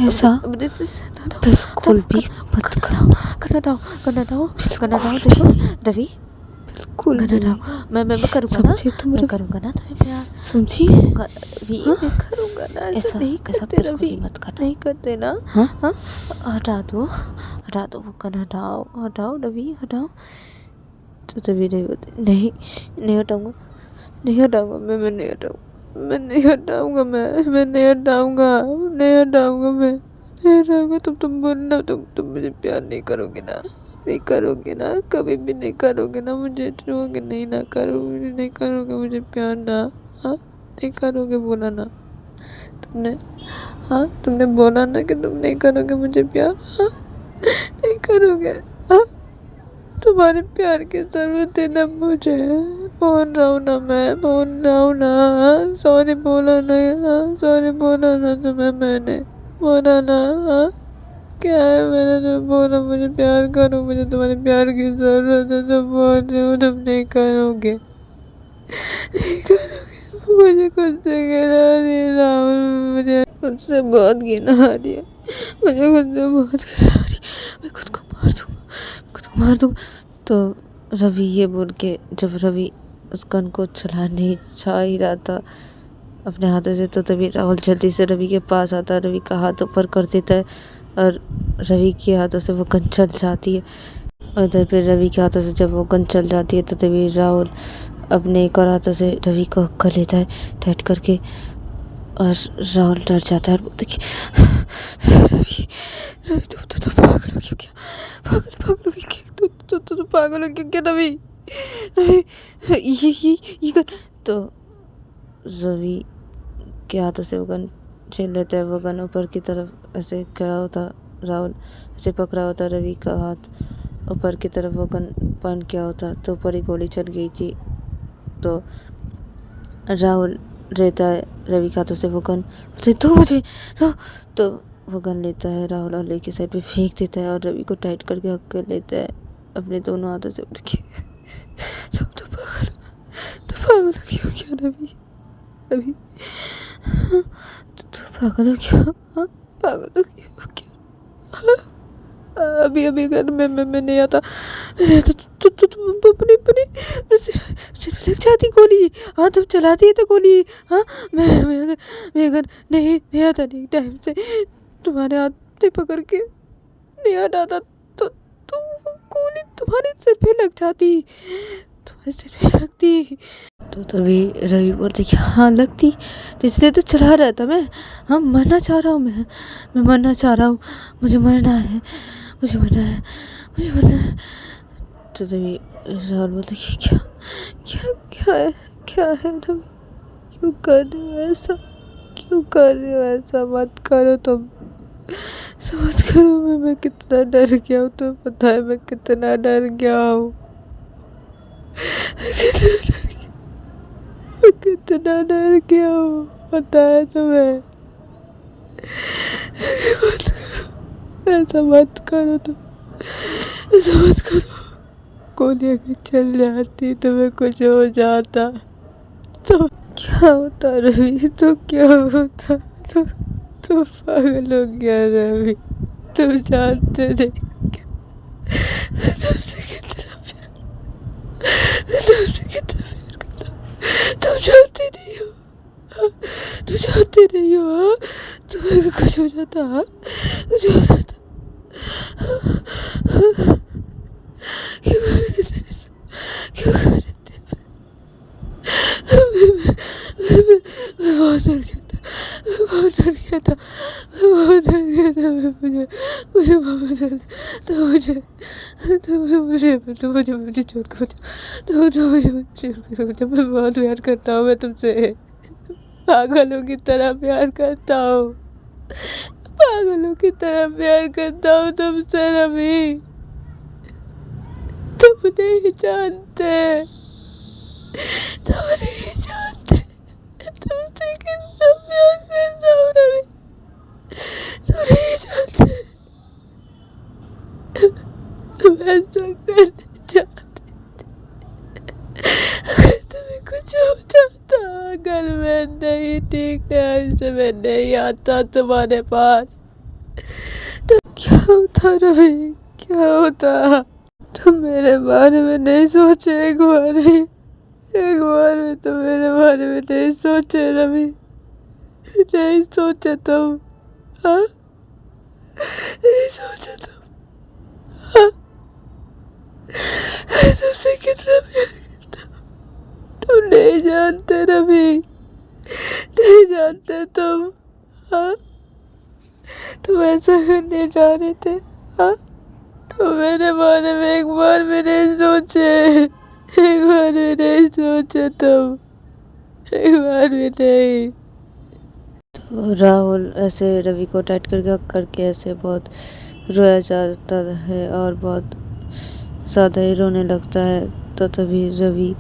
ऐसा बिल्कुल भी मत करो, करना दाओ देखो रवि, मैं करूँगा ना, मैं करूँगा ना तुम्हें प्यार, समझी? मैं करूँगा ना, ऐसा नहीं करते रवि, नहीं करते ना। हाँ हटा दो वो गन, हटाओ रवि, हटाओ। तो तभी नहीं बोलते नहीं हटाऊँगा, मैं नहीं हटाऊँगा, तुम बोलना, तुम मुझे प्यार नहीं करोगे ना, कभी भी नहीं करोगे ना, मुझे छोड़ोगे नहीं करोगे मुझे प्यार ना, हाँ नहीं करोगे, बोला ना तुमने, हाँ तुमने बोला ना कि तुम नहीं करोगे मुझे प्यार, हाँ नहीं करोगे, हाँ तुम्हारे प्यार की जरूरत है ना मुझे, बोल रहा हूँ ना, सॉरी बोला ना तुम्हें, मैंने बोला ना, हाँ क्या है, मैंने तो बोला मुझे प्यार करो, मुझे तुम्हारे प्यार की जरूरत है, तो बोल रहे हो तुम नहीं करोगे, मुझे खुद से गिरा रही है राहुल, मुझे खुद से बहुत गिरा आ रही है, मैं खुद को मार दूँगा। तो रवि ये बोल के, जब रवि उस गन को चलाने जा ही रहा था अपने हाथों से, तो तभी राहुल जल्दी से रवि के पास आता है, रवि का हाथ ऊपर कर देता है और रवि के हाथों से वो गन चल जाती है। और इधर पे रवि के हाथों से जब वो गन चल जाती है तो तभी राहुल अपने एक और हाथों से रवि को कर लेता है टाइट करके, और राहुल डर जाता है और बोलता है कि रवि रवि तुम पागल हो क्यों क्या, पागल हो क्या, तुम पागल हो क्यों क्या रवि, ये गन। तो रवि के हाथों से वो गन छीन लेता है, वो गन ऊपर की तरफ ऐसे खड़ा होता, राहुल ऐसे पकड़ा होता, रवि का हाथ ऊपर की तरफ वो गन पॉइंट किया होता, तो ऊपर ही गोली चल गई थी। तो राहुल रहता है रवि के हाथों से वो गन, तो मुझे तो वो गन लेता है राहुल और लेके साइड पे फेंक देता है और रवि को टाइट करके हक कर लेता है अपने दोनों हाथों से। तो पागल हो क्यों क्या रवि, रवि तो पागल हो क्यों, पागल हो क्यों, अभी अगर मैं नहीं आता तो तुम अपनी सिर्फ लग जाती गोली, हाँ तुम चलाती है तो गोली, हाँ मैं अगर नहीं आता नहीं टाइम से तुम्हारे हाथ नहीं पकड़ के नहीं हटाता तो वो गोली तुम्हारे सिर पे लग जाती, तुम्हारे सिर पे लगती। तो तभी रवि बोलते कि हाँ लगती, तो इसलिए तो चला रहा था मैं, हाँ मरना चाह रहा हूँ, मैं मरना चाह रहा हूँ, मुझे मरना है। तो तभी राहुल बोलते कि क्या है रवि, क्यों कर रहे हो ऐसा, क्यों कर रहे हो ऐसा, मत करो तुम, मत करो। मैं कितना डर गया हूँ, तुम्हें पता है मैं कितना डर गया हूँ, कितना डर गया हूँ, पता है तुम्हें। ऐसा मत करो तुम, ऐसा मत करो। गोली अगर चल जाती तुम्हें कुछ हो जाता तो क्या होता रवि, तो क्या होता, तुम पागल हो गया रवि, तुम जानते नहीं तुमसे कितना प्यार, तुमसे कितना प्यार करता, तुम जानते नहीं हो, तुम जानते नहीं हो, हाँ तुम्हें कुछ हो जाता, हाँ कुछ हो जाता, क्यों कर देते, मैं बहुत डर गया था, मुझे बहुत डर, तो मुझे छोड़ कर, तो मुझे मैं बहुत प्यार करता हूँ, मैं तुमसे पागलों की तरह प्यार करता हूँ, पागलों की तरह प्यार करता हूँ तुमसे रवि, तुम नहीं जानते, तुम नहीं जानते तुमसे कितना प्यार करता हूँ रवि, तुम नहीं जानते, तुम ऐसा करने चाहते, अगर तुम्हें कुछ हो जाता, अगर मैं नहीं ठीक है से मैं नहीं आता तुम्हारे पास, तो क्या होता रवि, क्या होता, तुम मेरे बारे में नहीं सोचे एक बार भी तो मेरे बारे में नहीं सोचे रवि, नहीं सोचे तुम, हाँ नहीं सोचे तुम, हाँ तुमसे कितना प्यार करता हूँ, तुम नहीं जानते रवि, नहीं जानते तुम, हाँ तुम ऐसा करने जा रहे थे, हाँ तुम मेरे बारे में एक बार भी नहीं सोचे, एक बार भी नहीं सोचे तुम, एक बार भी नहीं। तो राहुल ऐसे रवि को टाइट करके ऐसे बहुत रोया जाता है और बहुत ज़्यादा ही रोने लगता है। तो तभी रवि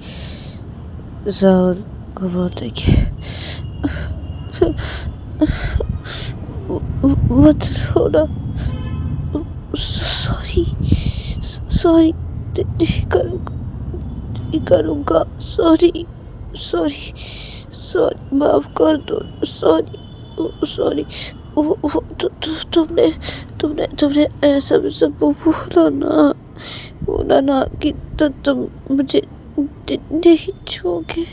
राहुल को बोलता है कि मत रोना, सॉरी नहीं करूँगा, सॉरी माफ़ कर दो, सॉरी तुमने ऐसा सब बोला ना, बोला ना कि तो तुम मुझे नहीं छूओगे।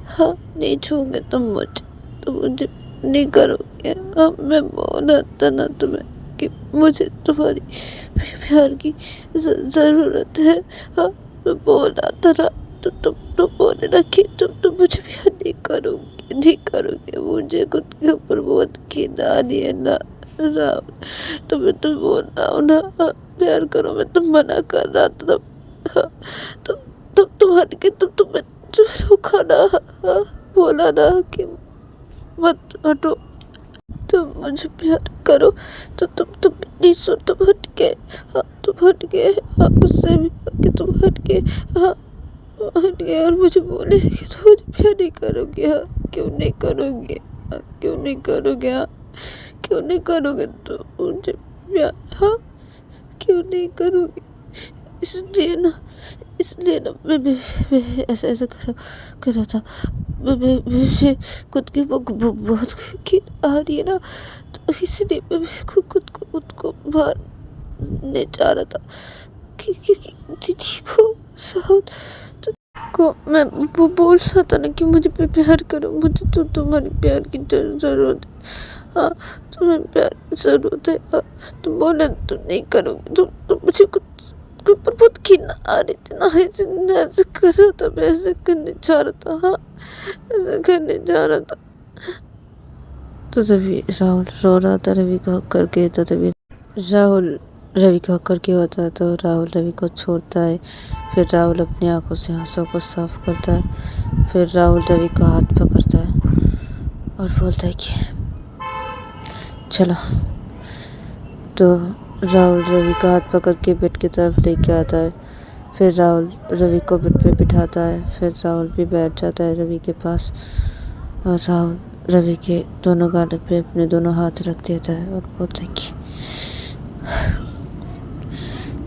हाँ, नहीं छूओगे तुम मुझे नहीं करोगे। हाँ, मैं बोला था ना तुम्हें कि मुझे तुम्हारी प्यार की ज़रूरत है। हाँ, मैं बोला था ना, तो तुम बोले ना कि तुम मुझे प्यार नहीं करोगे। मुझे खुद के ऊपर बहुत घिन आ रही है ना राहुल। तुम्हें तो बोल रहा हूँ ना, हाँ, प्यार करो। मैं तुम मना कर रहा था तब। हाँ, तुम हट के तुम्हें रोका ना। हाँ, बोला ना कि मत हटो, तुम मुझे प्यार करो। तो तुम नहीं सुन, तुम हट के। हाँ, तुम हट गए। हाँ, उससे भी कि तुम हट गए। हाँ, हट गए और मुझे बोले कि तुम मुझे प्यार नहीं करोगे। हाँ, क्यों नहीं करोगे? हाँ, क्यों नहीं करोगे? हाँ, क्यों नहीं करोगे तो मुझे प्यार? हाँ, क्यों नहीं करोगे? इसलिए ना मैं ऐसा ऐसा कर रहा था। मुझे खुद की बहुत घिन आ रही है ना, तो इसलिए मैं खुद को मारने जा रहा था कि दीदी को साउथ को मैं वो बोल रहा था ना कि मुझे प्यार करो। मुझे तो तुम्हारी प्यार की ज़रूरत है। हाँ, तुम्हें प्यार की ज़रूरत है। हाँ, तुम बोले तुम नहीं करोगे। तुम मुझे कुछ के ऊपर बहुत घिन आ रही थी ना, ऐसे कर रहा था। मैं ऐसे करने जा रहा था। हाँ, ऐसे करने जा रहा था। तो तभी राहुल रो रहा था रवि को हक करके। तो तभी राहुल रवि को हक करके होता है, तो राहुल रवि को छोड़ता है। फिर राहुल अपनी आंखों से आंसुओं को साफ करता है। फिर राहुल रवि का हाथ पकड़ता है और बोलता है कि चलो। तो राहुल रवि का हाथ पकड़ के बेड की तरफ लेके आता है। फिर राहुल रवि को बेड पे बिठाता है। फिर राहुल भी बैठ जाता है रवि के पास और राहुल रवि के दोनों गालों पे अपने दोनों हाथ रख देता है और बोलता है कि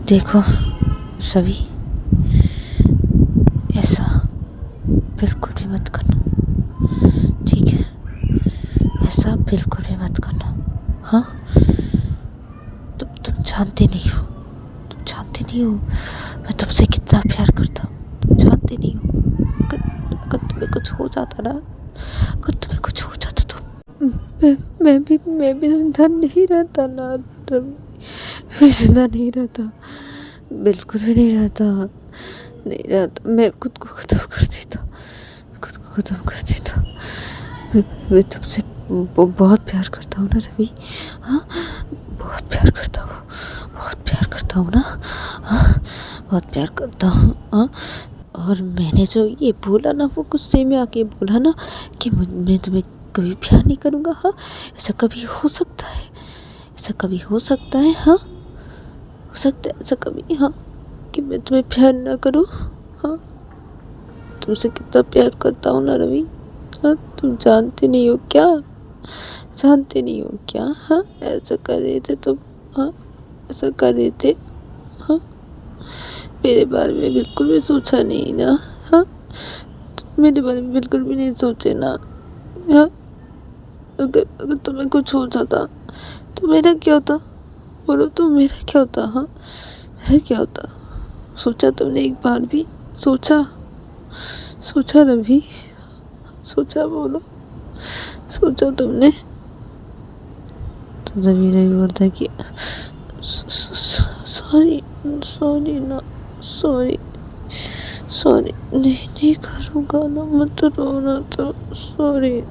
देखो रवि, ऐसा बिल्कुल भी मत करना, ठीक है? ऐसा बिल्कुल भी मत करना। हाँ, तुम जानते नहीं हो, मैं तुमसे कितना प्यार करता हूँ। तुम जानते नहीं हो। अगर तुम्हें कुछ हो जाता ना, तो मैं भी जिंदा नहीं रहता ना रवि। मैं जिंदा नहीं रहता, बिल्कुल भी नहीं रहता। मैं खुद को खत्म कर देता। मैं तुमसे बहुत प्यार करता हूँ ना रवि। हाँ, बहुत प्यार करता हूँ ना। हाँ, बहुत प्यार करता हूँ। हाँ, और मैंने जो ये बोला ना, वो गुस्से में आके बोला ना कि मैं तुम्हें कभी प्यार नहीं करूँगा। हाँ, ऐसा कभी हो सकता है? हाँ, हो सकता है ऐसा कभी? हाँ, कि मैं तुम्हें प्यार ना करूँ। हाँ, तुमसे कितना प्यार करता हूँ ना रवि। हाँ, तुम जानते नहीं हो क्या? हाँ, ऐसा कर रहे थे तुम। हाँ, ऐसा कर रहे थे। हाँ, मेरे बारे में बिल्कुल भी सोचा नहीं ना। हाँ, मेरे बारे में बिल्कुल भी नहीं सोचे ना। हाँ, अगर तुम्हें कुछ हो जाता तो मेरा क्या होता? बोलो तो मेरा क्या होता? हाँ, मेरा क्या होता? सोचा तुमने एक बार भी? सोचा रवि? सोचा? बोलो, सोचा तुमने? तो तभी रवि बोलता है कि सॉरी नहीं करूँगा ना, मत रोना। तो सॉरी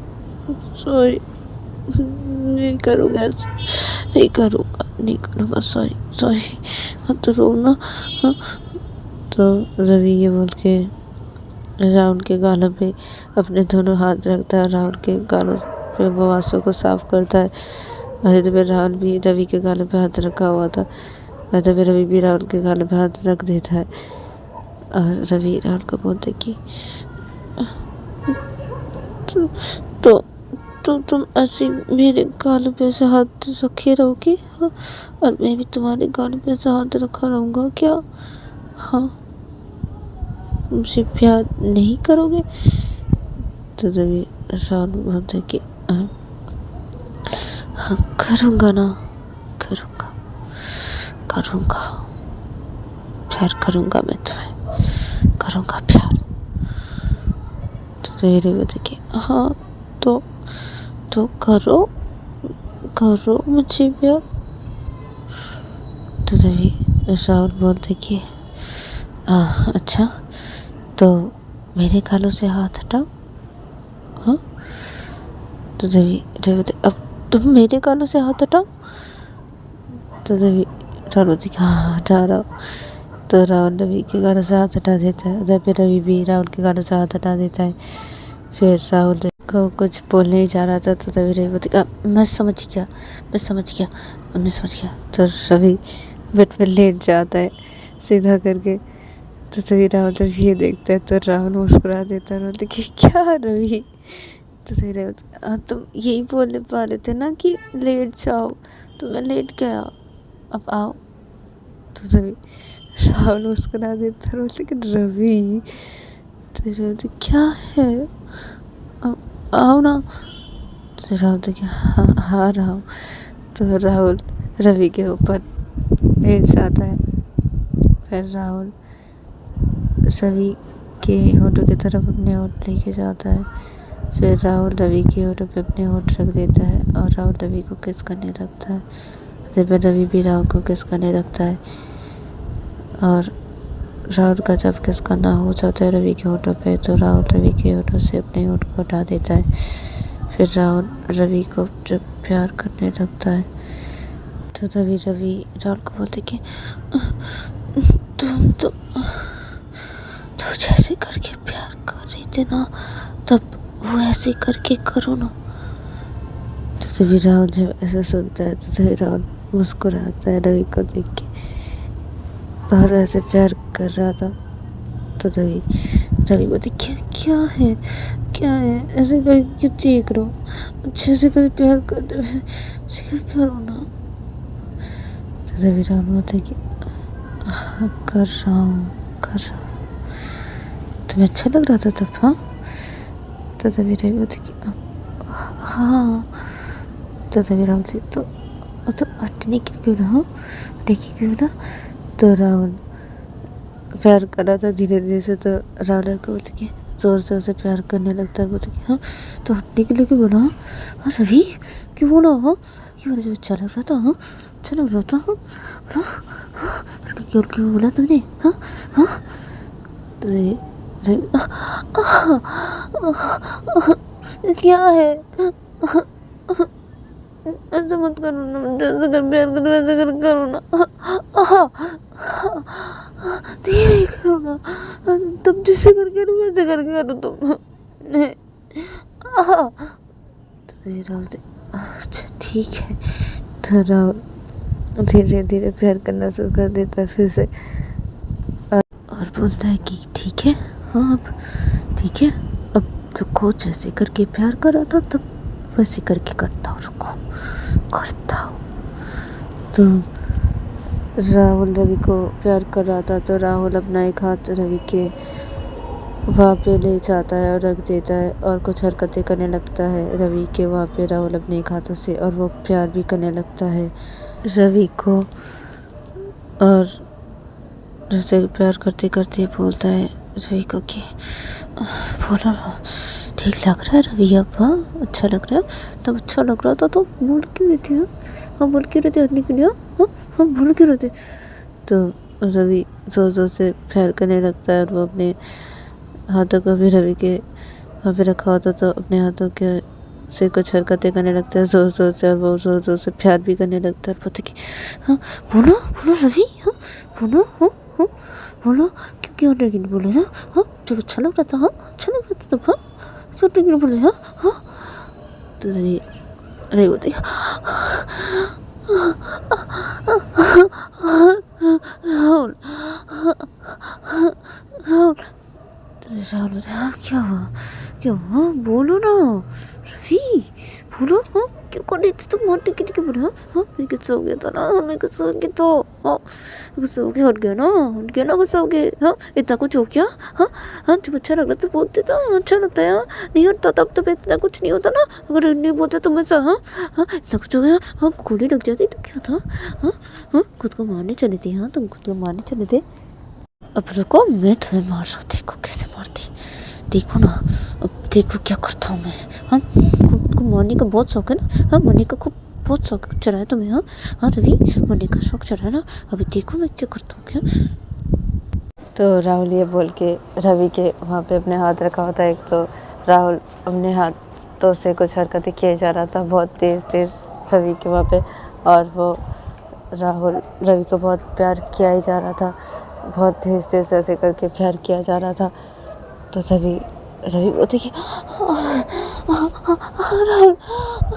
नहीं करूँगा ऐसा, नहीं करूँगा। सॉरी मत रोना। हाँ, तो रवि ये बोल के राहुल के गालों पे अपने दोनों हाथ रखता है। राहुल के गालों पे वो आंसू को साफ करता है। और तभी राहुल भी रवि के गालों पे हाथ रखा हुआ था। और तभी रवि भी राहुल के गालों पे हाथ रख देता है। और रवि राहुल को बोलते कि तो तुम ऐसे मेरे गालों पे ऐसे हाथ रखे रहोगे? हाँ, और मैं भी तुम्हारे गालों पे ऐसे हाथ रखा रहूँगा क्या? हाँ, मुझे प्यार नहीं करोगे? तो तभी राहुल बोलता है कि हाँ, करूँगा ना, करूँगा। प्यार करूँगा, मैं तुम्हें करूँगा प्यार। तो रवि बोलते कि हाँ तो करो मुझे प्यार। तो तभी राहुल बोलते कि अच्छा तो मेरे गालों से हाथ हटाओ। हाँ, तो तभी रवि बोलते अब तुम मेरे गालों से हाथ हटाओ। तो तभी राहुल बोलते कि हाँ हटा रहा हूँ। तो राहुल रवि के गालों से हाथ हटा देता है, उधर पे रवि भी राहुल के गालों से हाथ हटा देता है। फिर राहुल को कुछ बोलने ही जा रहा था, तो तभी रवि बोलते मैं समझ गया। तो रवि बेड पर लेट जाता है सीधा करके। तो तभी राहुल जब ये देखता है तो राहुल मुस्कुरा देता है, बोलते कि क्या रवि। तो तभी रवि बोलते हाँ तुम यही बोलने पा रहे थे ना कि लेट जाओ, तो मैं लेट गया, अब आओ। तो तभी राहुल मुस्कुरा देता है, बोलते कि रवि। तो रवि बोलते क्या है, अब आओ ना। तो राहुल बोलते कि हाँ रहा हूँ। तो राहुल रवि के ऊपर लेट जाता है। फिर राहुल रवि के होठों की तरफ अपने होठ लेके जाता है। फिर राहुल रवि के होठों पे अपने होठ रख देता है और राहुल रवि को किस करने लगता है। फिर रवि भी राहुल को किस करने लगता है और राहुल का जब किस करना हो जाता है रवि के होठों पे, तो राहुल रवि के होठों से अपने होठ को हटा देता है। फिर राहुल रवि को जब प्यार करने लगता है, तो तभी रवि राहुल को बोलते कि तुम तो जैसे करके प्यार कर रही थी ना, तब वो ऐसे करके करो ना। तो तभी राहुल जब ऐसा सुनता है तो तभी राहुल मुस्कुराता है रवि को देख के, और ऐसे प्यार कर रहा था। तो तभी रवि बोलते क्या है ऐसे कर क्यों चीख रहे हो, अच्छे से कर प्यार कर दो, ऐसे करो ना। तो तभी राहुल बोलते कि हाँ कर रहा हूँ। तुम्हें अच्छा लग रहा था तब, हाँ। तो तभी रवि बोलते कि हाँ। तो तभी राहुल से तो हटने के क्यों ना। तो राहुल प्यार कर रहा था धीरे धीरे से, तो राहुल को बोलते कि जोर से उसे प्यार करने लगता है। बोलते कि हाँ तो हटने के लिए क्यों बोला, हाँ रवि क्यों बोला, हाँ क्यों बोला, जब अच्छा लग रहा था, हाँ अच्छा लग रहा था, हाँ क्यों बोला तुमने, हाँ। तो रवि क्या है, ऐसे मत करो ना, जैसे कर प्यार करो वैसे करो ना, धीरे करो ना, तुम जैसे करके करो वैसे करके करो तुम, नहीं। तो राहुल अच्छा ठीक है। तो राहुल धीरे धीरे प्यार करना शुरू कर देता है फिर से, और बोलता है कि ठीक है, हाँ अब ठीक है, अब रुको, जैसे करके प्यार करा था तब वैसे करके करता हूँ, करता हूँ। तो राहुल रवि को प्यार कर रहा था, तो राहुल अपना एक हाथ रवि के वहाँ पे ले जाता है और रख देता है और कुछ हरकतें करने लगता है रवि के वहाँ पे राहुल अपने एक हाथों से, और वो प्यार भी करने लगता है रवि को। और जैसे प्यार करते करते बोलता है रवि को कि बोलो ना, ठीक लग रहा है रवि अब, हाँ अच्छा लग रहा है, तब अच्छा लग रहा था तो बोल क्यों रही थी, हाँ बोल क्यों रहे थे हटने के लिए, हाँ बोल क्यों रहे थे। तो रवि जोर से प्यार करने लगता है और वो अपने हाथों को भी रवि के वहाँ पे रखा होता तो अपने हाथों के से कुछ हरकतें करने लगता है जोर से, और वो जोर से प्यार भी करने लगता है। और बोलते कि हाँ बोलो रवि, हाँ बोलो क्यों हटने के लिए बोले, हाँ जब अच्छा लग रहा था, हाँ अच्छा लग रहा था तब, हाँ क्यों हटने के लिए बोले, हाँ। तो तभी रवि बोलते राहुल राहुल बोलते हाँ क्या हुआ बोलो ना रवि, बोलो, हाँ क्यों कर रही थी तुम हटने के लिए, क्यों बोले, हाँ मेरे गुस्सा हो गया था ना, मेरे गुस्सा हो गया तो, हाँ गुस्सा हो गया, हट गया ना गुस्सा हो गया, हाँ इतना कुछ हो गया, हाँ जब अच्छा लग रहा था बोलते तो अच्छा लगता है, नहीं हटता तब तो इतना कुछ नहीं होता ना, अगर नहीं बोलते तो मैं हाँ इतना कुछ हो गया, हाँ गोली लग जाती तो क्या था, हाँ खुद को मारने चले थे, हाँ तुम खुद को मारने चले थे, अब रुको, मैं तुम्हें मार रहा हूँ, देखो कैसे मारती, देखो ना, अब देखो क्या करता हूँ मैं। हाँ, तुमको मारने का बहुत शौक है ना? हाँ, मरने का खूब बहुत शौक चढ़ा है तुम्हें। हाँ हाँ रवि, मरने का शौक चढ़ा है ना? अभी देखो मैं क्या करता हूँ क्या। तो राहुल ये बोल के रवि के वहाँ पे अपने हाथ रखा होता है। एक तो राहुल अपने हाथों से कुछ हरकतें किए जा रहा था बहुत तेज़ तेज़ रवि के वहाँ पे, और वो राहुल रवि को बहुत प्यार किया ही जा रहा था, बहुत तेज़ तेज़ ऐसे करके प्यार किया जा रहा था। तो तभी रवि वो देखिए, राहुल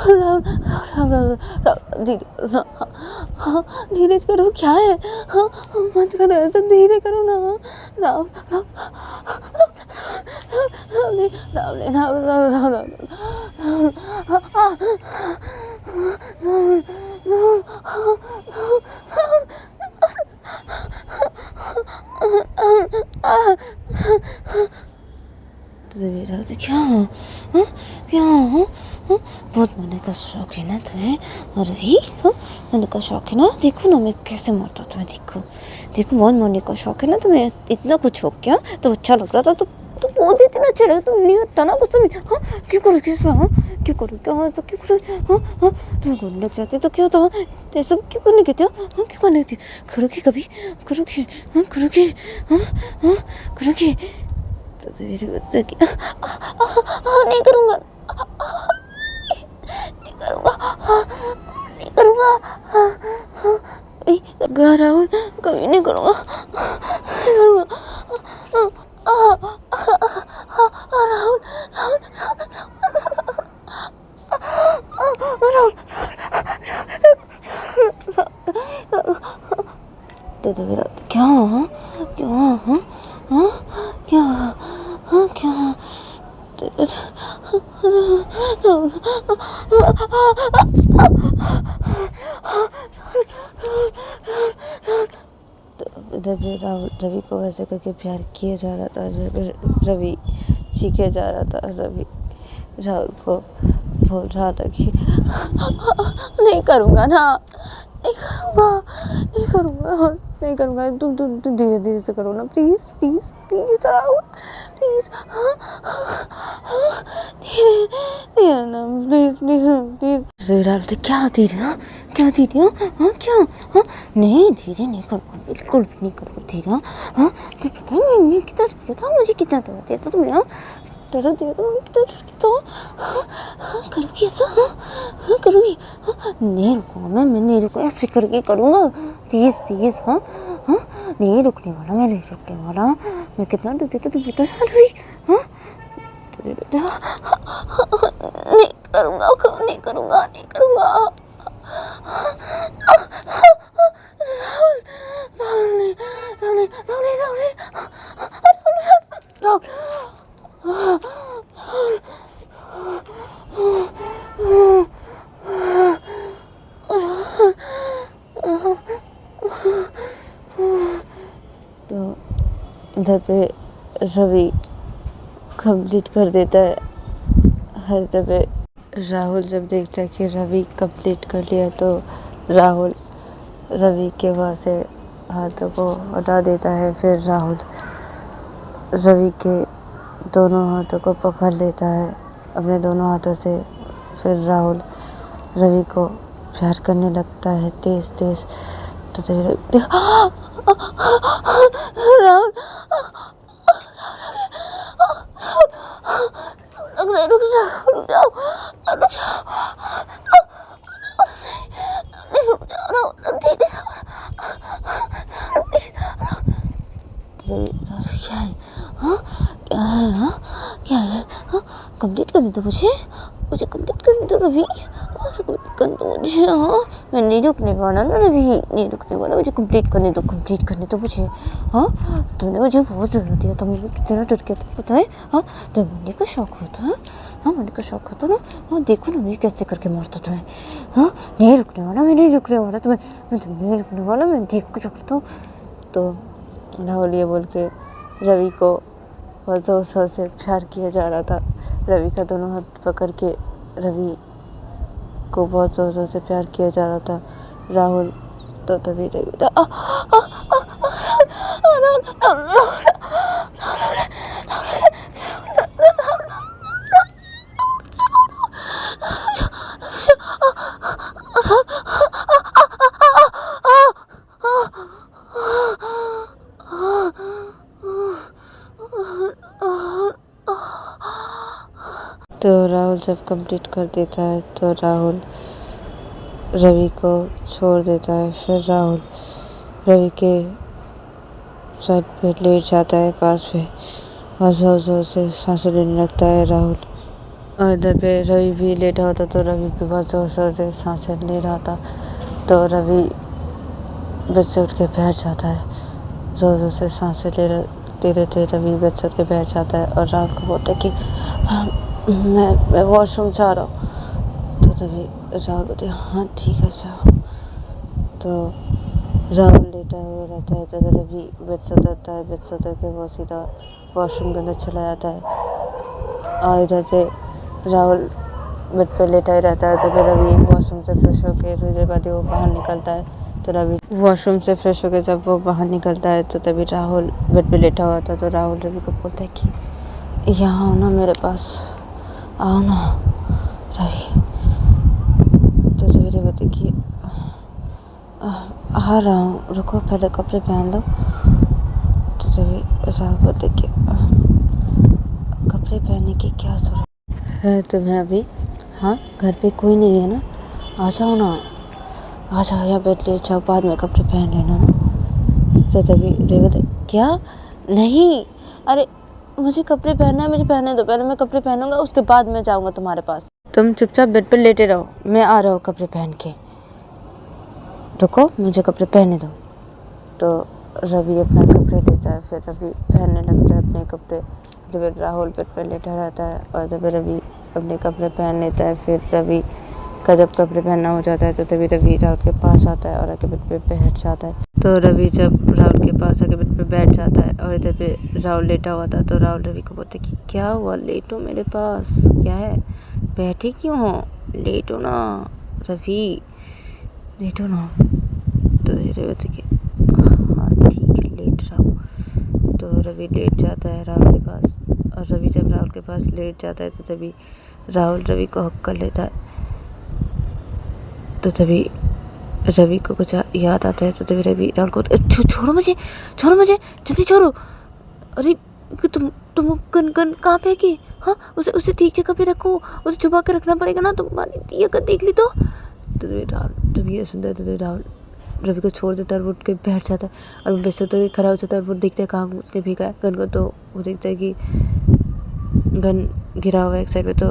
राहुल राहुल राहुल धीरे करो, क्या है? हाँ, मत करो ऐसा, धीरे करो ना। राहुल राहुल राहुल राहुल राहुल क्या हाँ? क्या हाँ? बहुत मरने का शौक है ना तुम्हें? अरे ही हाँ, मरने का शौक है ना? देखो ना मैं कैसे मरता तुम्हें, देखो देखो, बहुत मरने का शौक है ना तुम्हें? इतना कुछ हो क्या? तो अच्छा लग रहा था तो बोल देती ना, चले तुम नहीं होता ना गुस्सा में। हाँ, क्यों करो कैसा? हाँ, क्यों करो क्या? ऐसा क्यों करो? हाँ हाँ, तुम बोलने लग जाते तो क्या होता? हाँ, सब क्यों करने के थे? हाँ, क्यों करने थे? करोगी कभी? करोगी? हाँ, करोगी? हाँ हाँ, करोगी? तो नहीं करूँगा, नहीं करूँगा, नहीं करूँगा, राहुल, कभी नहीं करूँगा, नहीं करूँगा, राहुल, तो मेरा क्या क्या हाँ हाँ क्या हाँ क्या इधर भी राहुल रवि को वैसे करके प्यार किए जा रहा था। रवि सीखे जा रहा था। रवि राहुल को बोल रहा था कि नहीं करूँगा ना, नहीं करूँगा, नहीं करूँगा, नहीं करूँगा, तुम धीरे धीरे से करो ना, please please please Rahul, please, हाँ हाँ, धीरे धीरे ना, प्लीज़ प्लीज़ प्लीज़। राहुल तो क्या धीरे? हाँ, क्या धीरे? हाँ क्या? हाँ, नहीं धीरे नहीं करूँगा, बिल्कुल भी नहीं करूँगा धीरे। हाँ, तो पता है मैं कितना डर गया था, मुझे कितना डर दिया था तुमने? हाँ, डर दिया था, मैं कितना डर गया था। हाँ, करोगी ऐसा? हाँ, करोगी? हाँ, नहीं रुकूंगा मैं नहीं रुकूंगा, ऐसे करके करूँगा, तेज तेज। हाँ हाँ, नहीं रुकने वाला, मैं नहीं रुकने वाला। मैं कितना डर गया था तुम बता रही? हाँ, नहीं करूँगा, नहीं करूँगा, नहीं करूँगा। राहुल राहुल राहुल राहुल तो इधर पे रवि कंप्लीट कर देता है। हर दफे राहुल जब देखता है कि रवि कंप्लीट कर लिया तो राहुल रवि के वहाँ से हाथों को हटा देता है। फिर राहुल रवि के दोनों हाथों को पकड़ लेता है अपने दोनों हाथों से। फिर राहुल रवि को प्यार करने लगता है तेज तेज। तो तभी राहुल रुक जाओ, रुक जाओ, रुक जाओ, रुक जाओ, दीदी क्या है? हाँ, क्या है? हाँ, क्या है? हाँ, कंप्लीट करने दो मुझे कंप्लीट करने दो रवि, कंप्लीट कर दो मुझे। हाँ, मैं नहीं रुकने वाला ना रवि, नहीं रुकने वाला, मुझे कंप्लीट करने दो मुझे। हाँ, तुमने मुझे बहुत ज़रूरत दिया था, मुझे कितना डर गया था पता है? हाँ, तो मरने का शौक होता है। हाँ, मरने का शौक होता ना। हाँ, देखो ना मैं कैसे करके मारता तुम्हें। हाँ, नहीं रुकने वाला, मैं नहीं रुकने वाला तुम्हें, मैं नहीं रुकने वाला, मैं देखो क्या करता हूँ। तो राहुल ये बोल के रवि को बहुत ज़ोर शोर से प्यार किया जा रहा था। रवि का दोनों हाथ पकड़ के रवि को बहुत ज़ोर शोर से प्यार किया जा रहा था राहुल। तो तभी रवि तो राहुल जब कंप्लीट कर देता है तो राहुल रवि को छोड़ देता है। फिर राहुल रवि के साइड पे लेट जाता है पास में और जोर जोर से सांसें लेने लगता है राहुल। और इधर पे रवि भी लेटा होता तो रवि भी बहुत जोर जोर से सांसें ले रहा था। तो रवि बेड से उठ के बैठ जाता है, जोर जोर से सांसें लेते लेते रवि बेड से उठ के बैठ जाता है और राहुल को बोलता है कि हाँ, मैं वॉशरूम जा रहा हूँ। तो तभी राहुल बोलते हाँ ठीक है जाओ। तो राहुल लेटा हुआ रहता है तभी रवि बेड से उतरता है। बेड से उतर के वो सीधा वॉशरूम के अंदर चला जाता है और इधर पे राहुल बेड पे लेटा ही रहता है। तभी रवि वॉशरूम से फ्रेश होकर थोड़ी देर बाद वो बाहर निकलता है। तो रवि वॉशरूम से फ्रेश होकर जब वो बाहर निकलता है तो तभी राहुल बेड पे लेटा हुआ था। तो राहुल रवि को बोलता है कि यहाँ आओ ना मेरे पास, आओ ना रवि। तो तभी रवि बोलते कि आ रहा हूँ, रुको पहले कपड़े पहन लो। तो तभी राहुल बोलते कि कपड़े पहनने की क्या जरूरत है तुम्हें अभी? हाँ घर पे कोई नहीं है ना, आ जाओ ना, आ जाओ यहाँ बेड लेट जाओ, बाद में कपड़े पहन लेना ना। तो तभी रेवत क्या नहीं, अरे मुझे कपड़े पहनना है, मुझे पहनने दो, पहले मैं कपड़े पहनूंगा उसके बाद मैं जाऊंगा तुम्हारे पास। तुम चुपचाप बेड पर लेटे रहो, मैं आ रहा हूँ कपड़े पहन के, रुको मुझे कपड़े पहने दो। तो रवि अपना कपड़े लेता है, फिर रवि पहनने लगता है अपने कपड़े। जब राहुल बेड पर लेटा रहता है और जब रवि अपने कपड़े पहन लेता है, फिर रवि का जब कपड़े पहनना हो जाता है तो तभी रवि राहुल के पास आता है और आके बेड पे बैठ जाता है। तो रवि जब राहुल के पास आके बेड पे बैठ जाता है और इधर पे राहुल लेटा हुआ था तो राहुल रवि को बोलते कि क्या हुआ, लेटो मेरे पास, क्या है बैठे क्यों हो, लेटो ना रवि, लेटो ना। तो रवि बोलते कि हाँ ठीक है लेट रहा हूँ। तो रवि लेट जाता है राहुल के पास और रवि जब राहुल के पास लेट जाता है तो तभी राहुल रवि को हक कर लेता है। तो तभी रवि को कुछ याद आता है तो तभी रवि राहुल को छोड़ो मुझे, छोड़ो मुझे, जल्दी छोड़ो, अरे तुम गन कहाँ फेंकी, हाँ उसे ठीक जगह पे रखो, उसे छुपा के रखना पड़ेगा ना, तुम्हारी ये अगर देख ली तो तभी राहुल जब ये सुनता है तो राहुल रवि को छोड़ देता है और वो उठ के बैठ जाता है और वो बेचते होता खड़ा हो जाता है और वो देखता है कहाँ उसने फेंका है गन को। तो वो देखता है कि गन गिरा हुआ है एक साइड पे। तो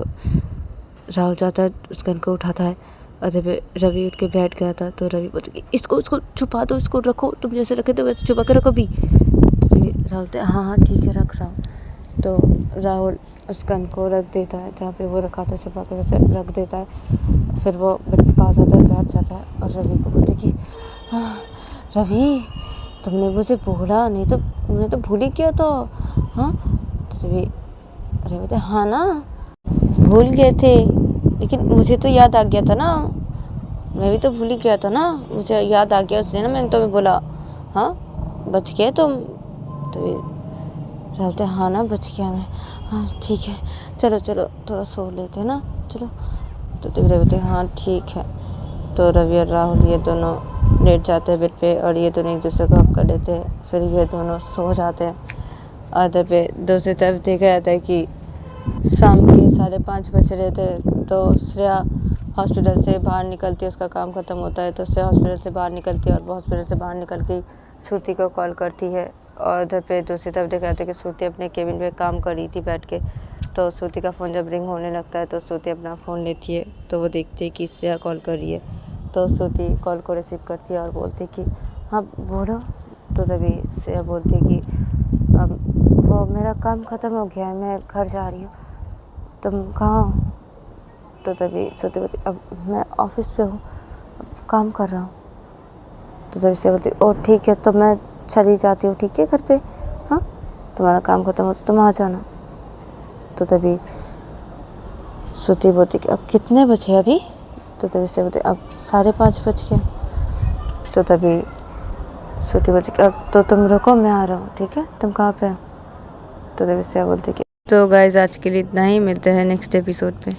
राहुल जाता है उस गन को उठाता है और जब रवि उठ के बैठ गया था तो रवि बोलते कि इसको छुपा दो, इसको रखो, तुम जैसे रखे थे वैसे छुपा के रखो भी। तो तभी राहुल बोलते हाँ ठीक है रख रहा हूँ। तो राहुल उस गन को रख देता है जहाँ पे वो रखा था छुपा के, वैसे रख देता है। फिर वो बेड के पास आता है, बैठ जाता है और रवि को बोलते कि रवि तुमने मुझे बोला नहीं तो तुमने तो भूल ही किया तो, हाँ। तो तभी रवि बोलते हाँ ना भूल गए थे, लेकिन मुझे तो याद आ गया था ना, मैं भी तो भूल ही गया था ना, मुझे याद आ गया उसने ना, मैंने तुम्हें बोला हाँ बच गए तुम। तो बोलते हाँ ना बच गया मैं, हाँ ठीक है चलो थोड़ा सो लेते ना चलो। तो तभी बोलते हाँ ठीक है। तो रवि और राहुल ये दोनों लेट जाते हैं बेड पे और ये दोनों एक दूसरे को हक कर लेते हैं, फिर ये दोनों सो जाते हैं। और इधर पे दूसरी तरफ देखा जाता है कि शाम के 5:30 बज रहे थे तो श्रेया हॉस्पिटल से बाहर निकलती है, उसका काम ख़त्म होता है तो श्रेया हॉस्पिटल से बाहर निकलती है और वो हॉस्पिटल से बाहर निकल के श्रुति को कॉल करती है। और इधर पे दूसरी तरफ देखा जाता है कि श्रुति अपने केबिन पे काम कर रही थी बैठ के। तो श्रुति का फ़ोन जब रिंग होने लगता है तो श्रुति अपना फ़ोन लेती है तो वो देखती है कि श्रेया कॉल कर रही है। तो श्रुति कॉल को रिसीव करती है और बोलती है कि हाँ बोलो। तो तभी श्रेया बोलती है कि अब वो मेरा काम ख़त्म हो गया है, मैं घर जा रही हूँ, तुम कहाँ हो? तो तभी श्रुति बोलती अब मैं ऑफिस पे हूँ, काम कर रहा हूँ। तो तभी से बोलती ओ ठीक है तो मैं चली जाती हूँ, ठीक है घर पे, हाँ तुम्हारा काम खत्म हो तो तुम आ जाना। तो तभी श्रुति बोलती कि अब कितने बजे अभी? तो तभी से बोलती अब 5:30 बज गए। तो तभी श्रुति बोलती कि अब तो तुम रुको, मैं आ रहा हूँ, ठीक है, तुम कहाँ पे हो? तो देवस्या बोलती कि तो गाइज आज के लिए इतना ही, मिलते हैं नेक्स्ट एपिसोड पे।